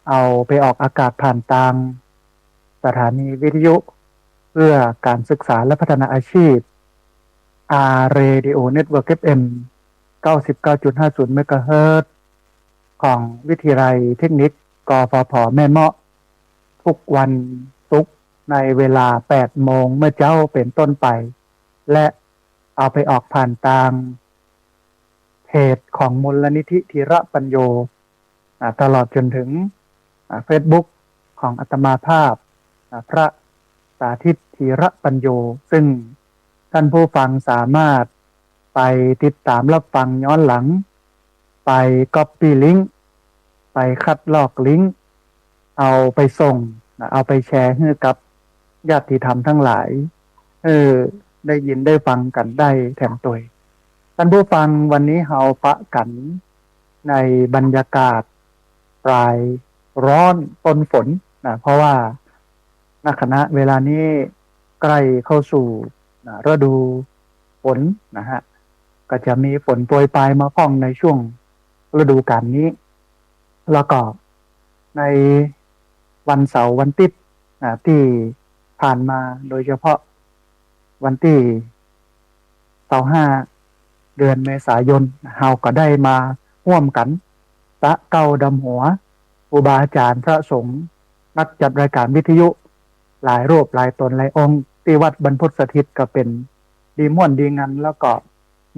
เอาไปออกอากาศผ่านทางสถานีวิทยุเพื่อการศึกษาและพัฒนาอาชีพ Radio Network FM 99.50 เมกะเฮิรตซ์ของวิทยาลัยเทคนิคกฟผแม่เมาะทุกวันศุกร์ในเวลา 8 โมงเมื่อเจ้าเป็นต้นไป และเอาไปออกผ่านทางเพจของมูลนิธิธีระปัญโยตลอดจนถึงFacebook ของอาตมาภาพพระสาธิตธีระปัญโยซึ่งท่านผู้ฟังสามารถไปติดตามรับฟังย้อนหลังไป Copy ลิงก์ไปคัดลอกลิงก์เอาไปส่งเอาไปแชร์ให้กับญาติธรรมทั้งหลายได้ยินได้ฟังกันได้แถมตัวท่านผู้ฟังวันนี้เฮาปะกันในบรรยากาศปลายร้อนต้นฝนเพราะว่าณขณะเวลานี้ใกล้เข้าสู่ฤดูฝนนะฮะก็จะมีฝนโปรยปลายมาพ้องในช่วงฤดูกาลนี้แล้วก็ในวันเสาร์วันอาทิตย์ที่ผ่านมาโดยเฉพาะวันที่25เดือนเมษายนเฮาก็ได้มาร่วมกันสะเก้าดำหัวครูบาอาจารย์พระสงฆ์นักจัดรายการวิทยุหลายรูปหลายตนหลายองค์ที่วัดบรรพตสถิตก็เป็นดีม่วนดีงันแล้วก็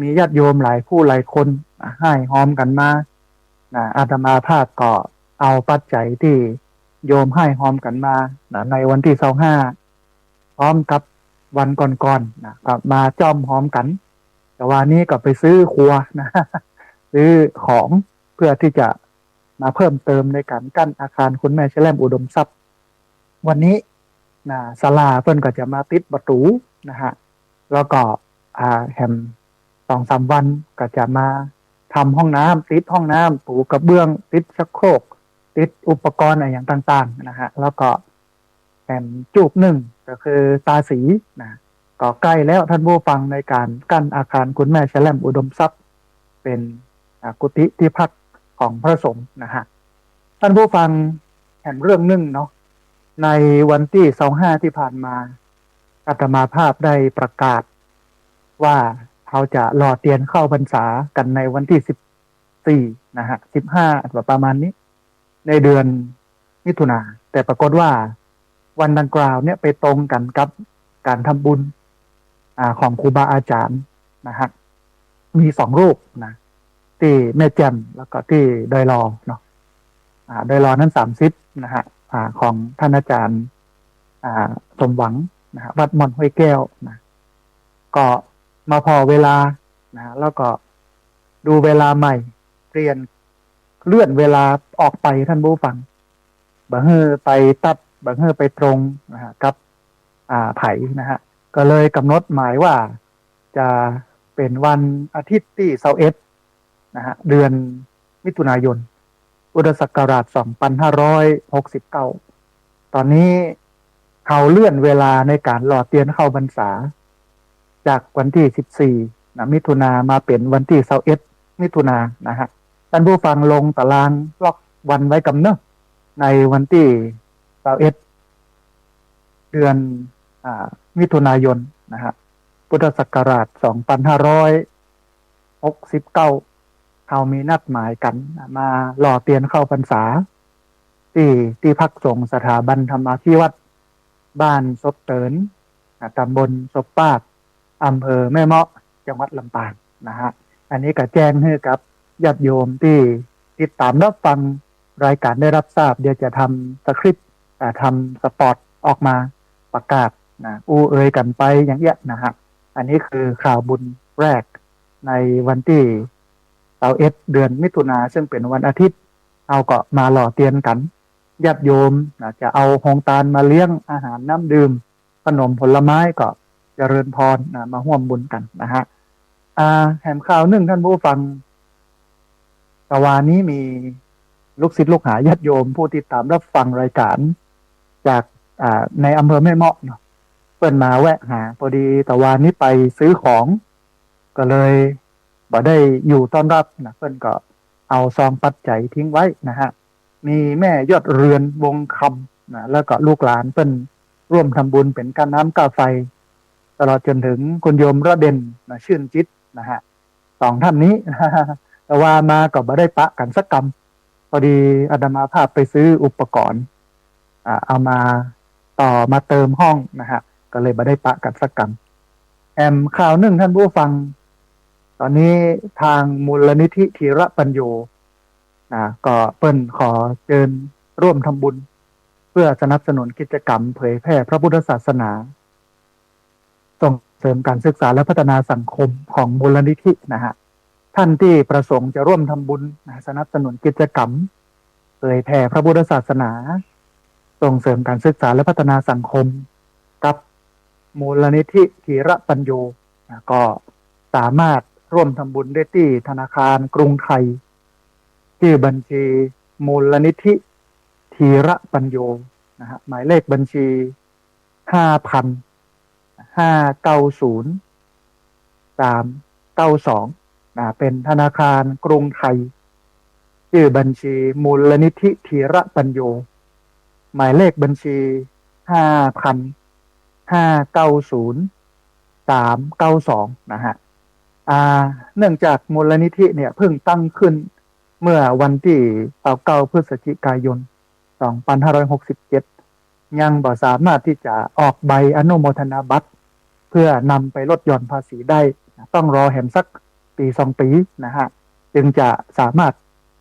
มีญาติโยมหลายผู้หลายคนให้หอมกันมาอาตมาภาพก็เอาปัจจัยที่โยมให้หอมกันมาในวันที่25พร้อมกับวันก่อนๆก็มาจ้อมหอมกันแต่วันนี้ก็ไปซื้อครัวซื้อของเพื่อที่จะมาเพิ่มเติมในการกั้นอาคารคุณแม่แชล่มอุดมทรัพย์วันนี้ศาลาเพิ่นก็จะมาติดประตูนะฮะแล้วก็แฮม2-3 วันก็จะมาทำห้องน้ำติดห้องน้ำปูกระเบื้องติดชักโครกติดอุปกรณ์อะไรอย่างต่างๆนะฮะแล้วก็แฮมจูบหนึ่งก็คือตาสีก็ใกล้แล้วท่านผู้ฟังในการกั้นอาคารคุณแม่แชล่มอุดมทรัพย์เป็นกุฏิที่พักของพระสงฆ์นะฮะท่านผู้ฟังแห่งเรื่องหนึ่งเนาะในวันที่25ที่ผ่านมาอาตมาภาพได้ประกาศว่าเขาจะรอเตียนเข้าพรรษากันในวันที่14นะฮะ15ประมาณนี้ในเดือนมิถุนาแต่ปรากฏว่าวันดังกล่าวเนี่ยไปตรงกันกับการทำบุญของครูบาอาจารย์นะฮะมี2รูปนะที่แม่แจ่มแล้วก็ที่ดอยลอเนาะดอยลอนั้น30นะฮะของท่านอาจารย์สมหวังนะฮะวัดม่อนห้วยแก้วนะก็มาพอเวลานะแล้วก็ดูเวลาใหม่เปลี่ยนเลื่อนเวลาออกไปท่านผู้ฟังบางเฮอไปตัดบางเฮอไปตรงนะฮะกับไผ่นะฮะก็เลยกำหนดหมายว่าจะเป็นวันอาทิตย์ที่21นะฮะเดือนมิถุนายนพุทธศักราช2569ตอนนี้เขาเลื่อนเวลาในการหล่อเตียนเข้าพรรษาจากวันที่14มิถุนามาเป็นวันที่21มิถุนานะฮะท่านผู้ฟังลงตารางล็อกวันไว้กำเนิดในวันที่21เดือนมิถุนายนนะฮะพุทธศักราช2569เขามีนัดหมายกันมาหล่อเตียนเข้าพรรษาที่พักสงฆ์สถาบันธรรมาภิวัตรบ้านศพเตินตำบลศพปากอำเภอแม่เมาะจังหวัดลำปางนะฮะอันนี้ก็แจ้งให้กับญาติโยมที่ติดตามรับฟังรายการได้รับทราบเดี๋ยวจะทำสคริปต์ทำสปอตออกมาประกาศเอ่ยกันไปอย่างเงี้ยนะฮะอันนี้คือข่าวบุญแรกในวันที่21เดือนมิถุนาซึ่งเป็นวันอาทิตย์เอาก็มาหล่อเตียนกันญาติโยมจะเอาหงตาลมาเลี้ยงอาหารน้ำดื่มขนมผลไม้ก็เจริญพรมาร่วมบุญกันนะฮะแถมข่าวหนึ่งท่านผู้ฟังตะวันนี้มีลูกศิษย์ลูกหาญาติโยมผู้ติดตามรับฟังรายการจากในอำเภอแม่เมาะเนาะเพิ่นมาแวะหาพอดีตะวันนี้ไปซื้อของก็เลยบ่ได้อยู่ต้อนรับนะเพิ่นก็เอาซองปัจจัยทิ้งไว้นะฮะ มีแม่ยอดเรือนวงคำนะแล้วก็ลูกหลานเปิ้นร่วมทำบุญเป็นการน้ำกาไฟตลอดจนถึงคุณโยมระเด่นนะชื่นจิตนะฮะสองท่านนี้ แต่ว่ามาก็บ่ได้ปะกันสักกรรมพอดีอาตมาภาพไปซื้ออุปกรณ์เอามาต่อมาเติมห้องนะฮะก็เลยบ่ได้ปะกันสักกรรมข่าวหนึ่งท่านผู้ฟังตอนนี้ทางมูลนิธิธีระปัญโยก็เปิ้นขอเชิญร่วมทำบุญเพื่อสนับสนุนกิจกรรมเผยแพร่พระพุทธศาสนาส่งเสริมการศึกษาและพัฒนาสังคมของมูลนิธินะฮะท่านที่ประสงค์จะร่วมทำบุญสนับสนุนกิจกรรมเผยแพร่พระพุทธศาสนาส่งเสริมการศึกษาและพัฒนาสังคมกับมูลนิธิธีระปัญโยก็สามารถร่วมทำบุญได้ที่ธนาคารกรุงไทยชื่อบัญชีมูลนิธิธีระปัญโยนะฮะหมายเลขบัญชี5,590,392เป็นธนาคารกรุงไทยชื่อบัญชีมูลนิธิธีระปัญโยหมายเลขบัญชี5,590,392นะฮะเนื่องจากมูลนิธิเนี่ยเพิ่งตั้งขึ้นเมื่อวันที่9พฤศจิกายน2567ยังบ่สามารถที่จะออกใบอนุโมทนาบัตรเพื่อนำไปลดหย่อนภาษีได้ต้องรอแหมสักปี2ปีนะฮะจึงจะสามารถ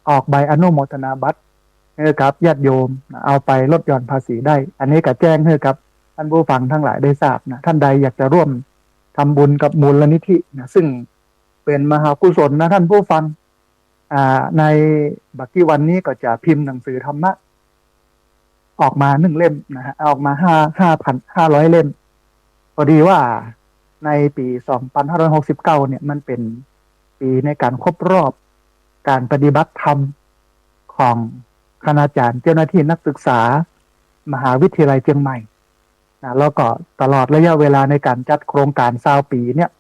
ออกใบอนุโมทนาบัตรให้กับญาติโยมเอาไปลดหย่อนภาษีได้อันนี้ก็แจ้งให้กับท่านผู้ฟังทั้งหลายได้ทราบนะท่านใดอยากจะร่วมทำบุญกับมูลนิธินะซึ่งเป็นมหากุศลนะท่านผู้ฟังในบักกี้วันนี้ก็จะพิมพ์หนังสือธรรมะออกมา1เล่มนะฮะออกมา5,500 เล่มพอดีว่าในปี2569เนี่ยมันเป็นปีในการครบรอบการปฏิบัติธรรมของคณาจารย์เจ้าหน้าที่นักศึกษามหาวิทยาลัยเชียงใหม่นะแล้วก็ตลอดระยะเวลาในการจัดโครงการ20 ปีเนี่ย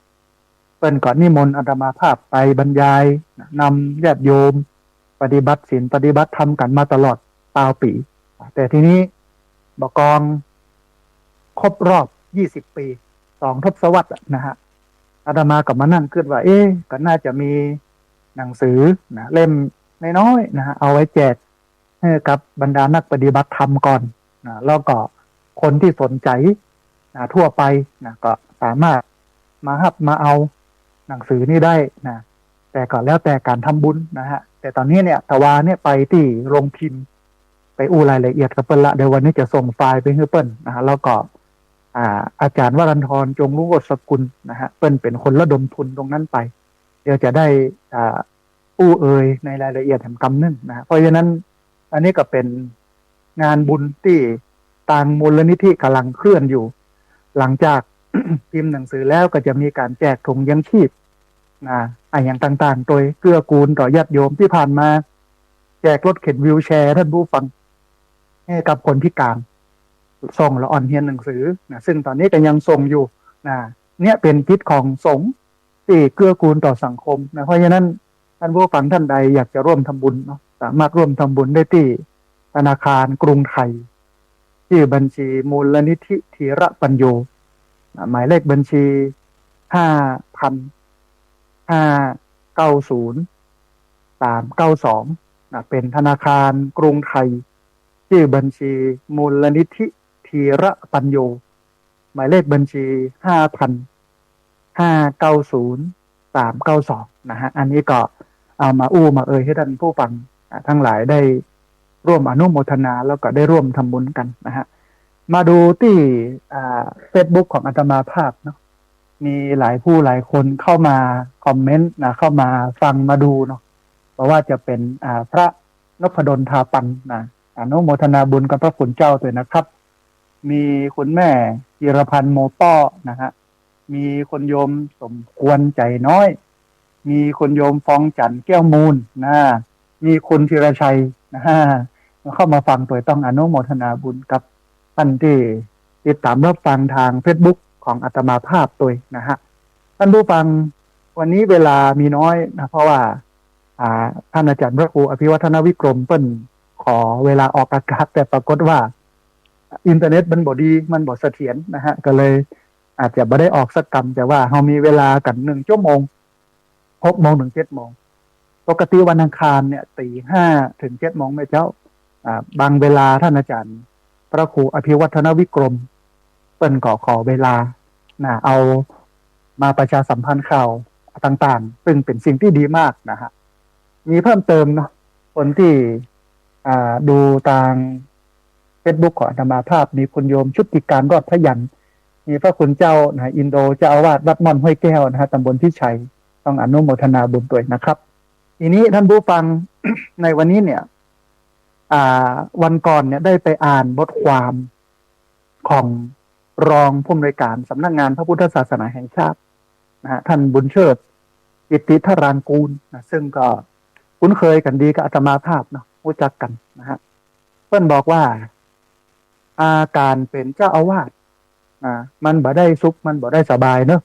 เปิ้นก็นิมนต์อาตมาภาพไปบรรยายนำญาติโยมปฏิบัติศีลปฏิบัติธรรมกันมาตลอด20 ปีแต่ทีนี้บกองครบรอบ20 ปี2 ทศวรรษนะฮะอาตมาก็มานั่งคิดว่าก็น่าจะมีหนังสือนะเล่มน้อยๆนะฮะเอาไว้แจกให้กับบรรดานักปฏิบัติธรรมก่อนนะแล้วก็คนที่สนใจนะทั่วไปนะก็สามารถมาเอาหนังสือนี้ได้นะแต่ก็แล้วแต่การทำบุญนะฮะแต่ตอนนี้เนี่ยตะวาเนี่ยไปที่โรงพิมพ์ไปรายละเอียดกับเปิ้ลละเดี๋ยววันนี้จะส่งไฟล์ไปให้เปิ้ลนะฮะแล้วก็อาจารย์วรันทรจงรุ่งโรจน์สกุลนะฮะเปิ้ลเป็นคนระดมทุนตรงนั้นไปเดี๋ยวจะได้ในรายละเอียดแห่งกำนึงนะเพราะฉะนั้นอันนี้ก็เป็นงานบุญที่ต่างมูลนิธิกำลังเคลื่อนอยู่หลังจาก พิมพ์หนังสือแล้วก็จะมีการแจกถุงยังชีพอย่างต่างๆโดยเกื้อกูลต่อญาติโยมที่ผ่านมาแจกรถเข็นวีลแชร์ท่านผู้ฟังให้กับคนพิการส่งละอ่อนเฮียนหนังสือนะซึ่งตอนนี้ก็ยังส่งอยู่เนี่ยเป็นกิจของสงฆ์ที่เกื้อกูลต่อสังคมนะเพราะฉะนั้นท่านผู้ฟังท่านใดอยากจะร่วมทำบุญเนาะสามารถร่วมทำบุญได้ที่ธนาคารกรุงไทยที่บัญชีมูลนิธิธีระปัญโยหมายเลขบัญชี5,590,392เป็นธนาคารกรุงไทยชื่อบัญชีมูลนิธิธีระปัญโยหมายเลขบัญชี5,590,392นะฮะอันนี้ก็เอามามาให้ท่านผู้ฟังทั้งหลายได้ร่วมอนุโมทนาแล้วก็ได้ร่วมทำบุญกันนะฮะมาดูที่Facebook ของอาตมาภาพเนาะมีหลายคนเข้ามาคอมเมนต์เข้ามาฟังมาดูเนาะเพราะว่าจะเป็นพระนพดลทาปันนะอนุโมทนาบุญกับพระคุณเจ้าด้วยนะครับมีคุณแม่จิรพันธ์โมป้อนะฮะมีคนโยมสมควรใจน้อยมีคนโยมฟองจันทร์แก้วมูลนะมีคุณธีรชัยนะฮะเข้ามาฟังตัวต้องอนุโมทนาบุญกับท่านที่ติดตามรับฟังทาง Facebook ของอาตมาภาพตัวนะฮะท่านผู้ฟังวันนี้เวลามีน้อยนะเพราะว่าท่านอาจารย์พระครูอภิวัฒนวิกรมเปิ้ล ขอเวลาออกอากาศแต่ปรากฏว่าอินเทอร์เน็ตมันบ่ดีมันบ่เสถียรนะฮะก็เลยอาจจะไม่ได้ออกสักกรรมแต่ว่าเรามีเวลากัน1 ชั่วโมง6 โมงถึง7 โมงปกติวันอังคารเนี่ยตี 5ถึง7 โมงแม่เจ้าบางเวลาท่านอาจารย์พระครูอภิวัฒนวิกรมเปิ้นก็ขอเวลาเอามาประชาสัมพันธ์ข่าวต่างๆซึ่งเป็นสิ่งที่ดีมากนะฮะมีเพิ่มเติมเนาะคนที่ดูทางเฟซบุ๊กของอาตมาภาพมีคุณโยมชุติการรอดพยัญชนะมีพระคุณเจ้านะอินโดเจ้าอาวาสวัดม่อนห้วยแก้วนะฮะตำบลพิชัยต้องอนุโมทนาบุญด้วยนะครับทีนี้ท่านผู้ฟัง ในวันนี้เนี่ยวันก่อนเนี่ยได้ไปอ่านบทความของรองผู้อำนวยการสำนักงานพระพุทธศาสนาแห่งชาตินะฮะท่านบุญเชิดกิตติธารางกูลนะซึ่งก็คุ้นเคยกันดีกับอาตมาภาพเนาะรู้จักกันนะฮะเพิ่นบอกว่าการเป็นเจ้าอาวาสมันบ่ได้สุขมันบ่ได้สบายเนอะ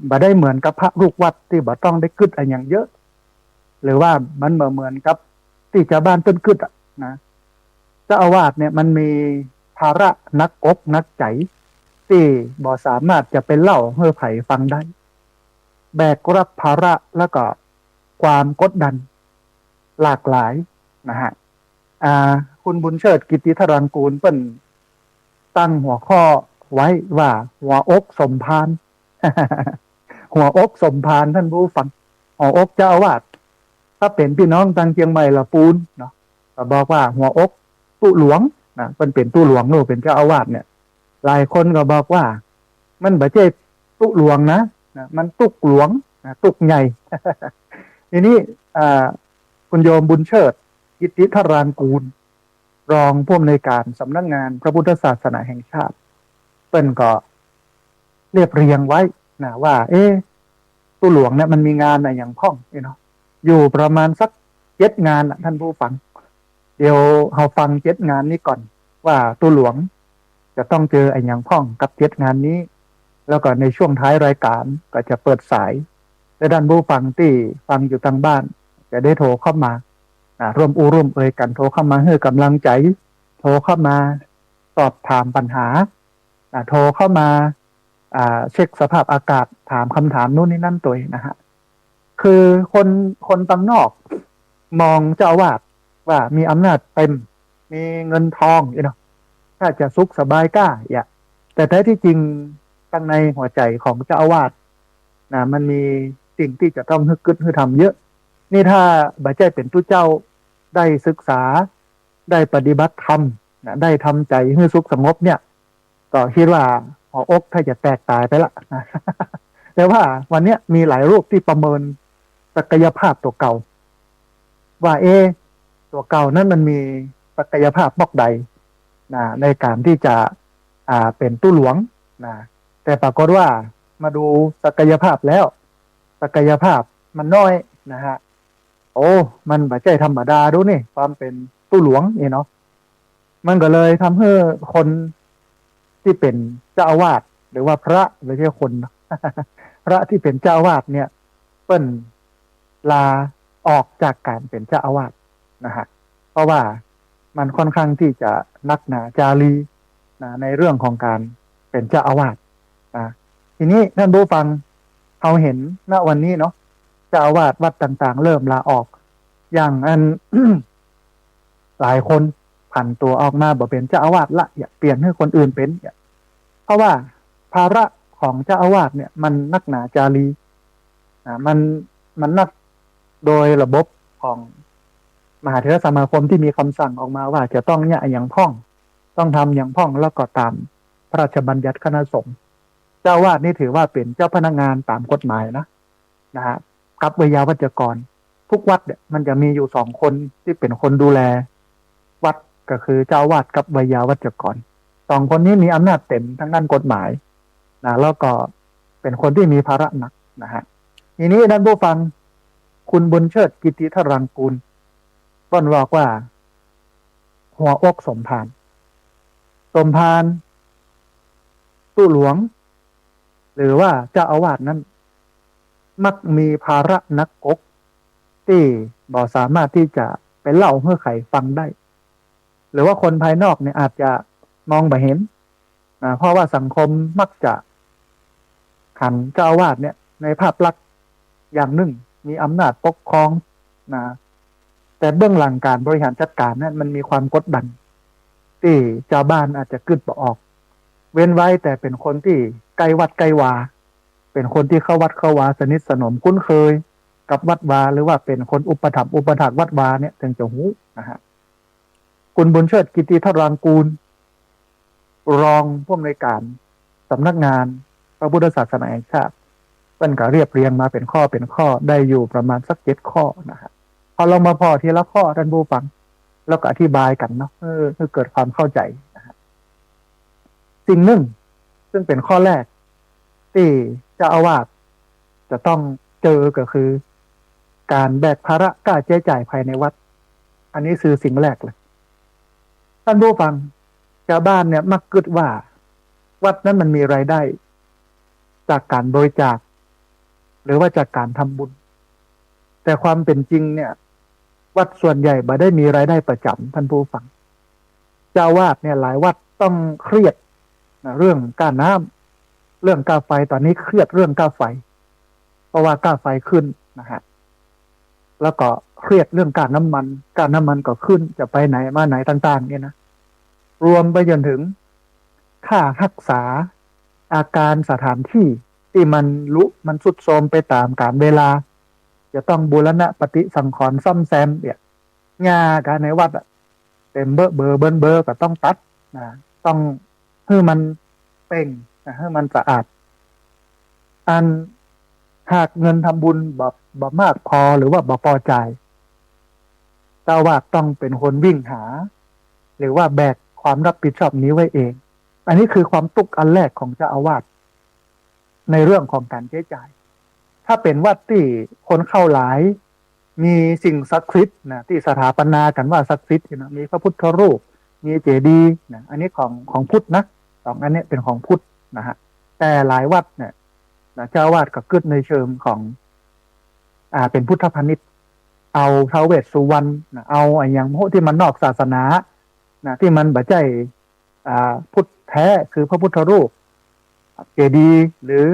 บ่ได้เหมือนกับพระลูกวัดที่บ่ต้องได้กึดอะไรอย่างเยอะหรือว่ามันเหมือนกับที่ชาวบ้านต้นกึดนะเจ้าอาวาสเนี่ยมันมีภาระนักอกนักใจที่บ่สามารถจะเป็นเล่าให้ไผ่ฟังได้แบกรับภาระแล้วก็ความกดดันหลากหลายนะฮะคุณบุญเชิดกิตติธารางกูลเปิ้นตั้งหัวข้อไว้ว่าหัวอกสมภาร หัวอกสมภารท่านผู้ฟังหัวอกเจ้าอาวาสถ้าเป็นพี่น้องทางเชียงใหม่ละปูนเนาะก็บอกว่าหัวอกตู้หลวงนะเป็นตู้หลวงโน่เป็นเจ้าอาวาสเนี่ยหลายคนก็บอกว่ามันบ่ใช่ตู้หลวงนะมันตุกหลวงตุกใหญ่ ทีนี้คุณโยมบุญเชิดกิตติธารางกูลรองผู้อำนวยการสำนักงานพระพุทธศาสนาแห่งชาติเปิ้นก็เรียบเรียงไว้นะว่าตู้หลวงเนี่ยมันมีงานอะไรอย่างพ้องเนาะอยู่ประมาณสัก7 งานท่านผู้ฟังเดี๋ยวเราฟัง7 งานนี้ก่อนว่าตู้หลวงจะต้องเจอไอ้อย่างพ้องกับ7 งานนี้แล้วก็ในช่วงท้ายรายการก็จะเปิดสายและท่านผู้ฟังที่ฟังอยู่ทางบ้านจะได้โทรเข้ามาร่วมร่วมเอ่ยกันโทรเข้ามาให้กำลังใจโทรเข้ามาสอบถามปัญหาโทรเข้ามาเช็คสภาพอากาศถามคำถามนู่นนี่นั่นตัวนะฮะคือคนต่างนอกมองเจ้าอาวาสว่ามีอำนาจเต็มมีเงินทองเนาะถ้าจะสุขสบายกล้าแต่แท้ที่จริงตั้งในหัวใจของเจ้าอาวาสมันมีสิ่งที่จะต้องฮึกกึดฮึทำเยอะนี่ถ้าบัจเจเป็นตู้เจ้าได้ศึกษาได้ปฏิบัติธรรมได้ทำใจให้สุขสงบเนี่ยก็คิดว่าหัวอกถ้าจะแตกตายไปละนะ แต่ว่าวันนี้มีหลายรูปที่ประเมินศักยภาพตัวเก่าว่าตัวเก่านั้นมันมีศักยภาพบอกใดในการที่จะเป็นตู้หลวงแต่ปรากฏว่ามาดูศักยภาพแล้วศักยภาพมันน้อยนะฮะมันไม่ใช่ธรรมดาดูนี่ความเป็นตู้หลวงเนาะมันก็เลยทำให้คนที่เป็นเจ้าอาวาสหรือว่าพระไม่ใช่คน พระที่เป็นเจ้าอาวาสเนี่ยเปิ้นลาออกจากการเป็นเจ้าอาวาสนะฮะเพราะว่ามันค่อนข้างที่จะนักหนาจารีในเรื่องของการเป็นเจ้าอาวาสทีนี้ท่านผู้ฟังเขาเห็นณวันนี้เนาะเจ้าอาวาสวัดต่างๆเริ่มลาออกอย่างอัน หลายคนผันตัวออกมาบ่เป็นเจ้าอาวาสละอย่าเปลี่ยนให้คนอื่นเป็นเพราะว่าภาระของเจ้าอาวาสเนี่ยมันนักหนาจารีมันนักโดยระบบของมหาเถรสมาคมที่มีคำสั่งออกมาว่าจะต้องเนี่ยอย่างพ้องต้องทำอย่างพ้องแล้วก็ตามพระราชบัญญัติคณะสงฆ์เจ้าอาวาสนี่ถือว่าเป็นเจ้าพนักงานตามกฎหมายนะฮะกับวิยาวัจกรทุกวัดเนี่ยมันจะมีอยู่2 คนที่เป็นคนดูแลวัดก็คือเจ้าอาวาสกับวิยาวัจกร2 คนนี้มีอำนาจเต็มทั้งด้านกฎหมายแล้วก็เป็นคนที่มีภาระหนักนะฮะทีนี้ท่านผู้ฟังคุณบุญเชิดกิตติธารางกูลต้นบอกว่าหัวอกสมภารตู้หลวงหรือว่าเจ้าอาวาสนั้นมักมีภาระนักกกที่บ่สามารถที่จะ ไปเล่าให้ใครฟังได้หรือว่าคนภายนอกเนี่ยอาจจะมองไม่เห็นเพราะว่าสังคมมักจะหันเจ้าอาวาสเนี่ยในภาพลักษณ์อย่างหนึ่งมีอำนาจปกครองนะแต่เบื้องหลังการบริหารจัดการนั้นมันมีความกดดันที่ชาวบ้านอาจจะกึดบ่ออกเว้นไว้แต่เป็นคนที่ใกล้วัดใกล้วาเป็นคนที่เข้าวัดเข้าวาสนิทสนมคุ้นเคยกับวัดวาหรือว่าเป็นคนอุปถัมภ์อุปถากวัดวาเนี่ยถึงจะหูนะฮะคุณบุญเชิดกิติธารางกูลรองผู้อำนวยการสำนักงานพระพุทธศาสนาแห่งชาติเป็นก็เรียบเรียงมาเป็นข้อได้อยู่ประมาณสัก7 ข้อนะฮะพอเรามาพอทีละข้อท่านผู้ฟังแล้วก็อธิบายกันเนาะเพื่อเกิดความเข้าใจนะฮะสิ่งหนึ่งซึ่งเป็นข้อแรกที่เจ้าอาวาสจะต้องเจอก็คือการแบกภาระค่าใช้จ่ายภายในวัดอันนี้คือสิ่งแรกเลยท่านผู้ฟังชาวบ้านเนี่ยมักคิดว่าวัดนั้นมันมีรายได้จากการบริจาคหรือว่าจากการทำบุญแต่ความเป็นจริงเนี่ยวัดส่วนใหญ่บ่ได้มีรายได้ประจำท่านผู้ฟังเจ้าวาดเนี่ยหลายวัดต้องเครียดนะเรื่องค่าน้ำเรื่องค่าไฟตอนนี้เครียดเรื่องค่าไฟเพราะว่าค่าไฟขึ้นนะฮะแล้วก็เครียดเรื่องค่าน้ำมันก็ขึ้นจะไปไหนมาไหนต่างๆเนี่ยนะรวมไปจนถึงค่ารักษาอาการสถานที่ที่มันทรุดโทรมไปตามกาลเวลาจะต้องบูรณะปฏิสังขรณ์ซ่อมแซมเนี่ยงาการในวัดเต็มเบอร์ก็ต้องตัดนะต้องให้มันเป่งนะให้มันสะอาดอันหากเงินทำบุญบ่มากพอหรือว่าบ่พอใจเจ้าวาดต้องเป็นคนวิ่งหาหรือว่าแบกความรับผิดชอบนี้ไว้เองอันนี้คือความตุกอันแรกของเจ้าอาวาสในเรื่องของการใช้จ่ายถ้าเป็นวัดที่คนเข้าหลายมีสิ่งศักดิ์สิทธิ์นะที่สถาปนากันว่าศักดิ์สิทธิ์นะมีพระพุทธรูปมีเจดีย์นะอันนี้ของพุทธนะอันนี้เป็นของพุทธนะฮะแต่หลายวัดเนี่ยนะเจ้าอาวาสก็กึศในเชิงของเป็นพุทธพาณิชย์เอาท้าวเวสสุวรรณนะเอาอย่างพวกที่มันนอกศาสนานะที่มันบ่ใช่พุทธแท้คือพระพุทธรูปเจดีย์หรือ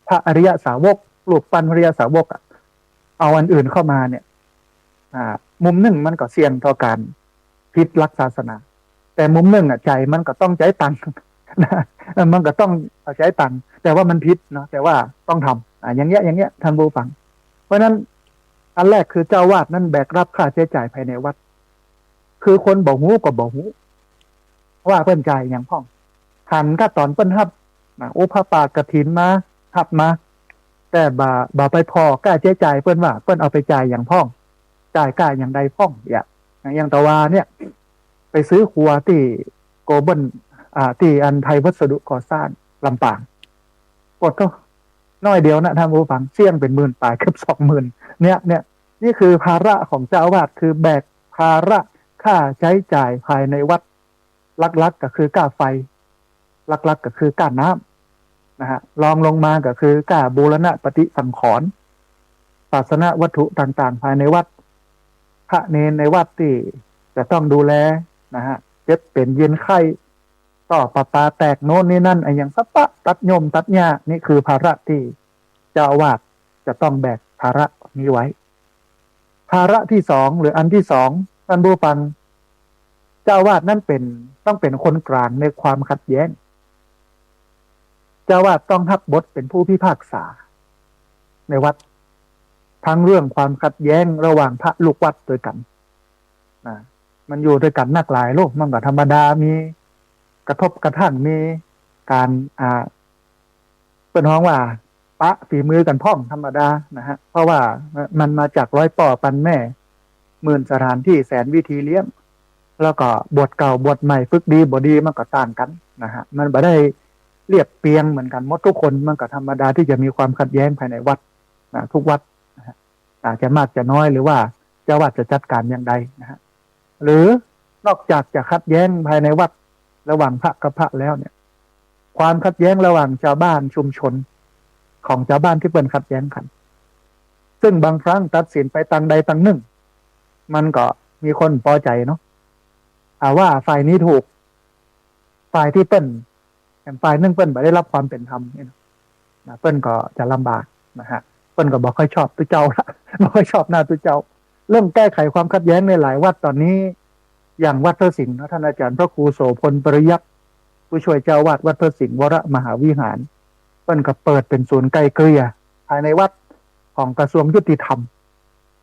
พระอริยสาวกรูปปั้นพระอริยสาวกเอาอันอื่นเข้ามาเนี่ยมุมหนึ่งมันก็เสี่ยงต่อการผิดหลักศาสนาแต่มุมหนึ่งใจมันก็ต้องใช้ตังค์นะมันก็ต้องใช้ตังค์แต่ว่ามันผิดเนาะแต่ว่าต้องทำอย่างเงี้ยท่านผู้ฟังเพราะนั้นอันแรกคือเจ้าวาดนั่นแบกรับค่าใช้จ่ายภายในวัดคือคนบอกหูก็บอกหูว่าเปิ้นจ่ายอย่างพ่องหันก็ตอนเปิ้นฮับโอ้พระป่ากฐินมาฮับมาแต่บ่ไปพอกล้าใช้จ่ายเปิ้นว่าเปิ้นเอาไปจ่ายอย่างพ่องจ่ายกล้าอย่างใดพ่องอย่างตะวาเนี่ยไปซื้อครัวที่โกลบอลที่อันไทยวัสดุก่อสร้างลำปางกดก็น้อยเดียวนะท่านผู้ฟังเสี่ยงเป็น10,000ปลายเกือบ20,000เนี่ยนี่คือภาระของเจ้าอาวาสคือแบกภาระค่าใช้จ่ายภายในวัดลักๆก็คือค่าไฟลักๆก็คือค่าน้ำนะฮะรองลงมาก็คือค่าบูรณะปฏิสังขรณ์ศาสนวัตถุต่างๆภายในวัดพระเนรในวัดที่จะต้องดูแลนะฮะเจ็บเป็นเย็นไข้ต่อประปาแตกโน่นนี่นั่นอย่างสัปปะตัดโยมตัดหญ้านี่คือภาระที่เจ้าอาวาสจะต้องแบกภาระนี้ไว้ภาระที่2หรืออันที่2ท่านผู้ฟังเจ้าอาวาสนั่นต้องเป็นคนกลางในความขัดแย้งเจ้าอาวาสต้องรับบทเป็นผู้พิพากษาในวัดทั้งเรื่องความขัดแย้งระหว่างพระลูกวัดด้วยกันนะมันอยู่ด้วยกันนักหลายโลกมันก็ธรรมดามีกระทบกระทั่งมีการเป็นห้องว่าปะฝีมือกันพ่องธรรมดานะฮะเพราะว่ามันมาจากร้อยป่อปันแม่10,000สถานที่แสนวิธีเลี้ยงแล้วก็บทเก่าบทใหม่ฝึกดีบทดีมันก็ต่างกันนะฮะมันบ่ได้เรียบเปียงเหมือนกันหมดทุกคนมันก็ธรรมดาที่จะมีความขัดแย้งภายในวัดนะทุกวัดนะฮะอาจจะมากจะน้อยหรือว่าเจ้าวัดจะจัดการอย่างไรนะฮะหรือนอกจากจะขัดแย้งภายในวัดระหว่างพระกับพระแล้วเนี่ยความขัดแย้งระหว่างชาวบ้านชุมชนของชาวบ้านที่เป็นขัดแย้งกันซึ่งบางครั้งตัดสินไปทางใดทางหนึ่งมันก็ มีคนพอใจเนาะว่าฝ่ายนี้ถูกฝ่ายที่เปิ้นฝ่ายนึงเปิ้นไม่ได้รับความเป็นธรรมเนี่ยนะเปิ้นก็จะลำบากนะฮะเปิ้นก็บอกค่อยชอบตุเจ้าละไม่ค่อยชอบหน้าตุเจ้าเริ่มแก้ไขความขัดแย้งในหลายวัดตอนนี้อย่างวัดพระสิงห์ท่านอาจารย์พระครูโสพลปริยัติผู้ช่วยเจ้าวาดวัดพระสิงห์วรมหาวิหารเปิ้นก็เปิดเป็นศูนย์ไกลเกลี่ยภายในวัดของกระทรวงยุติธรรม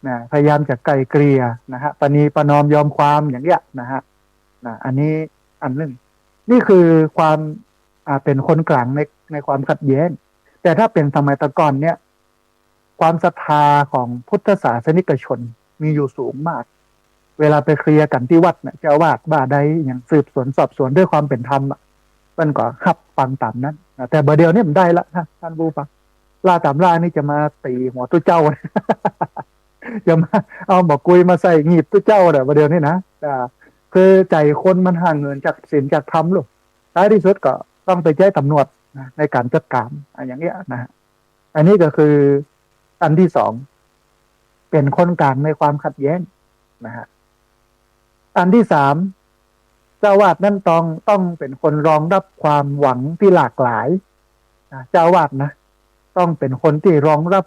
นะพยายามจะไกลเกลี่ยนะฮะปณีประนอมยอมความอย่างเงี้ยนะฮะอันนี้อันหนึ่งนี่คือความเป็นคนกลางในความขัดแย้งแต่ถ้าเป็นสมัยตะก่อนเนี่ยความศรัทธาของพุทธศาสนิกชนมีอยู่สูงมากเวลาไปเคลียร์กันที่วัดเนี่ยเจ้าวาดบ้าใดอย่างสืบสวนสอบสวนด้วยความเป็นธรรมมันก็หับฟังตามนั้นแต่บเดียวนี่มันได้ละท่านผู้ฟังล่าตามล่านี่จะมาตีหัวตุ้เจ้า จะมาเอาบอกกุยมาใส่งีบตุ้เจ้าเนี่ยบเดียวนี่นะคือใจคนมันห่างเงินจากศีลจากธรรมลูกท้ายที่สุดก็ต้องไปแจ้งตำรวจในการจัดการอย่างเงี้ยนะอันนี้ก็คืออันที่สองเป็นคนกลางในความขัดแย้งนะฮะอันที่สามเจ้าวาดนั่นต้องเป็นคนรองรับความหวังที่หลากหลายเจ้าวาดนะต้องเป็นคนที่รองรับ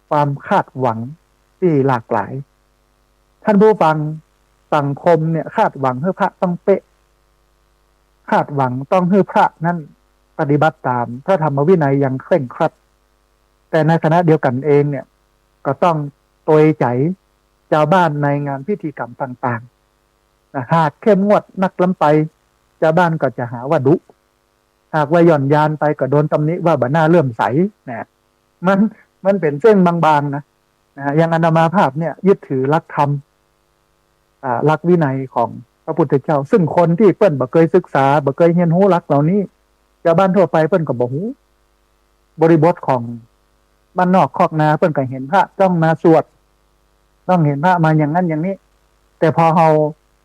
ความคาดหวังที่หลากหลายท่านผู้ฟังสังคมเนี่ยคาดหวังให้พระต้องเป๊ะคาดหวังต้องให้พระนั้นปฏิบัติตามพระธรรมวินัยอย่างเคร่งครัดแต่ในคณะเดียวกันเองเนี่ยก็ต้องตัวใจชาวบ้านในงานพิธีกรรมต่างๆหากเข้มงวดนักล้ำไปชาวบ้านก็จะหาว่าดุหากว่าหย่อนยานไปก็โดนตำหนิว่าบ่น่าเลื่อมใสนะมันเป็นเส้นบางๆนะอย่างอาตมาภาพเนี่ยยึดถือหลักธรรมหลักวินัยของพระพุทธเจ้าซึ่งคนที่เปิ้นบ่เคยศึกษาบ่เคยเรียนรู้หลักเหล่านี้ชาวบ้านทั่วไปเปิ้นก็บ่ฮู้บริบทของบ้านนอกคอกนาเปิ้นก็เห็นพระต้องมาสวดต้องเห็นพระมาอย่างนั้นอย่างนี้แต่พอเฮา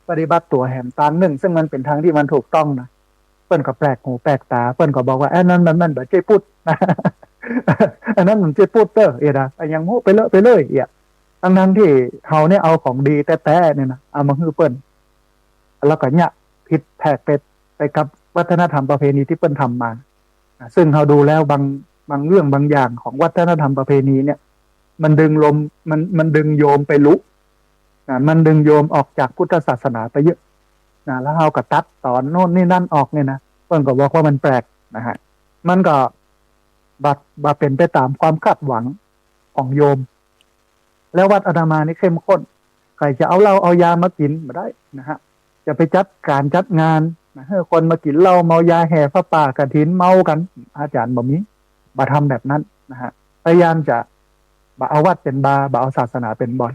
ปฏิบัติตัวแหมตามหนึ่งซึ่งมันเป็นทางที่มันถูกต้องนะเปิ้นก็แปลกหูแปลกตาเปิ้นก็บอกว่าอันนั้นมันบ่ใช่พุทธอันนั้นมันใช่พุทธเด้อนะยังโหไปเลยทั้งที่เฮาเนี่ยเอาของดีแต้ๆเนี่ยนะเอามาฮื้อเปิ้นแล้วก็เนี่ยผิดแผกไปกับวัฒนธรรมประเพณีที่เปิ้นทำมาซึ่งเฮาดูแล้วบางเรื่องบางอย่างของวัฒนธรรมประเพณีเนี่ยมันดึงลมมันดึงโยมไปลุมันดึงโยมออกจากพุทธศาสนาไปเยอะแล้วเฮาก็ตัดตอนโน่นนี่นั่นออกเนี่ยนะเปิ้นก็บอกว่ามันแปลกนะฮะมันก็บัดเป็นไปตามความคาดหวังของโยมแล้ววัดอาตมานี่เข้มข้นใครจะเอาเหล้าเอายามากินไม่ได้นะฮะจะไปจัดงานให้คนมากินเหล้าเมายาแห่พระป่ากฐินเมากันอาจารย์บ่มีบ่ทำแบบนั้นนะฮะพยายามจะบ่เอาวัดเป็นบาร์บ่เอาศาสนาเป็นบ่อน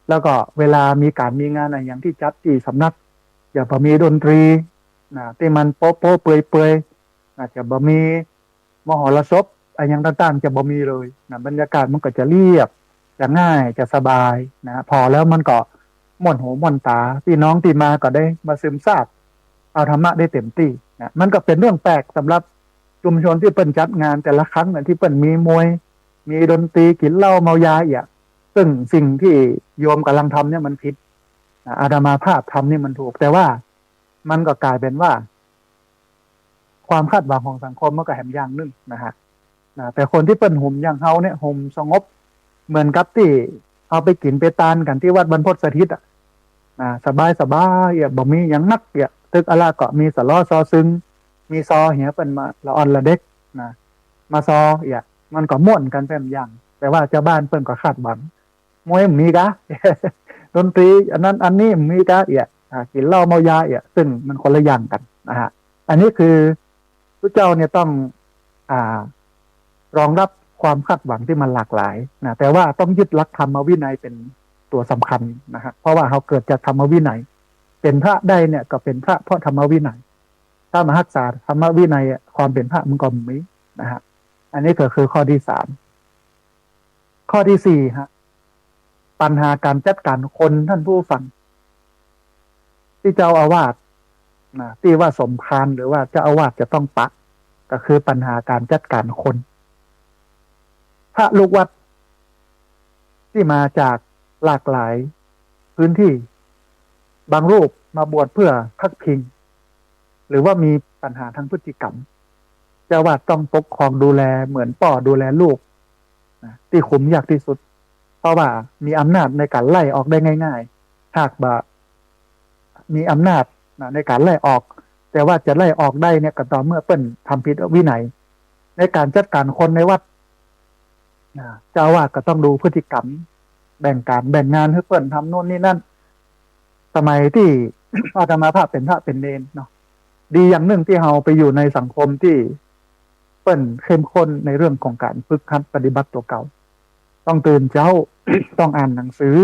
แล้วก็เวลามีงานอะไรอย่างที่จัดที่สำนักอย่าบ่มีดนตรีที่มันโป๊ะเปื่อยจะบ่มีมหรสพอะไรอย่างต่างๆจะบ่มีเลยบรรยากาศมันก็จะเรียบจะง่ายจะสบายพอแล้วมันก็ม่วนหูม่วนตาพี่น้องที่มาก็ได้มาซึมซาบเอาธรรมะได้เต็มที่มันก็เป็นเรื่องแปลกสำหรับชุมชนที่เปิ้นจัดงานแต่ละครั้งที่เปิ้นมีมวยมีดนตรีกินเหล้าเมายาซึ่งสิ่งที่โยมกำลังทำเนี่ยมันผิดอาตมาภาพทำนี่มันถูกแต่ว่ามันก็กลายเป็นว่าความคาดหวังของสังคมมันก็แหมอย่างนึงนะฮะแต่คนที่เปิ้นห่มอย่างเฮาเนี่ยห่มสงบเหมือนกับที่เอาไปกินไปตานกันที่วัดบรรพตสถิตสบายบ่มีหยังนักตึกอะไรก็มีสลอซอซึงมีซอเหียเป็นมาละอ่อนละเด็กมาซอมันก็ม่วนกันเป็นอย่างแต่ว่าเจ้าบ้านเปิ้นก็คาดหวังมวยมีกะ ดนตรีอันนั้นอันนี้มีกะกินเหล้าเมายาซึ่งมันคนละอย่างกันนะฮะอันนี้คือพระเจ้าเนี่ยต้องรองรับความคาดหวังที่มันหลากหลายแต่ว่าต้องยึดหลักธรรมวินัยเป็นตัวสำคัญนะฮะเพราะว่าเขาเกิดจากธรรมวินัยเป็นพระได้เนี่ยก็เป็นพระเพราะธรรมวินัยถ้ามารักษาธรรมวินัยความเป็นพระมันก็มีนะฮะอันนี้ก็คือข้อที่สามข้อที่สี่ฮะปัญหาการจัดการคนท่านผู้ฟังที่เจ้าอาวาสที่ว่าสมภารหรือว่าเจ้าอาวาสจะต้องปะก็คือปัญหาการจัดการคนพระลูกวัดที่มาจากหลากหลายพื้นที่ บางรูปมาบวชเพื่อพักพิงหรือว่ามีปัญหาทางพฤติกรรมเจ้าวาดต้องปกครองดูแลเหมือนพ่อดูแลลูกที่ขุมยากที่สุดเพราะว่ามีอำนาจในการไล่ออกได้ง่ายๆหากบ่มีอำนาจในการไล่ออกแต่ว่าจะไล่ออกได้เนี่ยก็ต่อเมื่อเปิ้นทำผิดวินัยในการจัดการคนในวัดเจ้าวาดก็ต้องดูพฤติกรรมแบ่งการแบ่งงานให้เปิ้นทำโน่นนี่นั่นสมัยที่ อาตมาภาพเป็นพระเป็นเนนเนาะดีอย่างหนึ่งที่เราไปอยู่ในสังคมที่เปิ้นเข้มข้นในเรื่องของการฝึกหัดปฏิบัติตัวเก่าต้องตื่นเช้า ต้องอ่านหนังสือ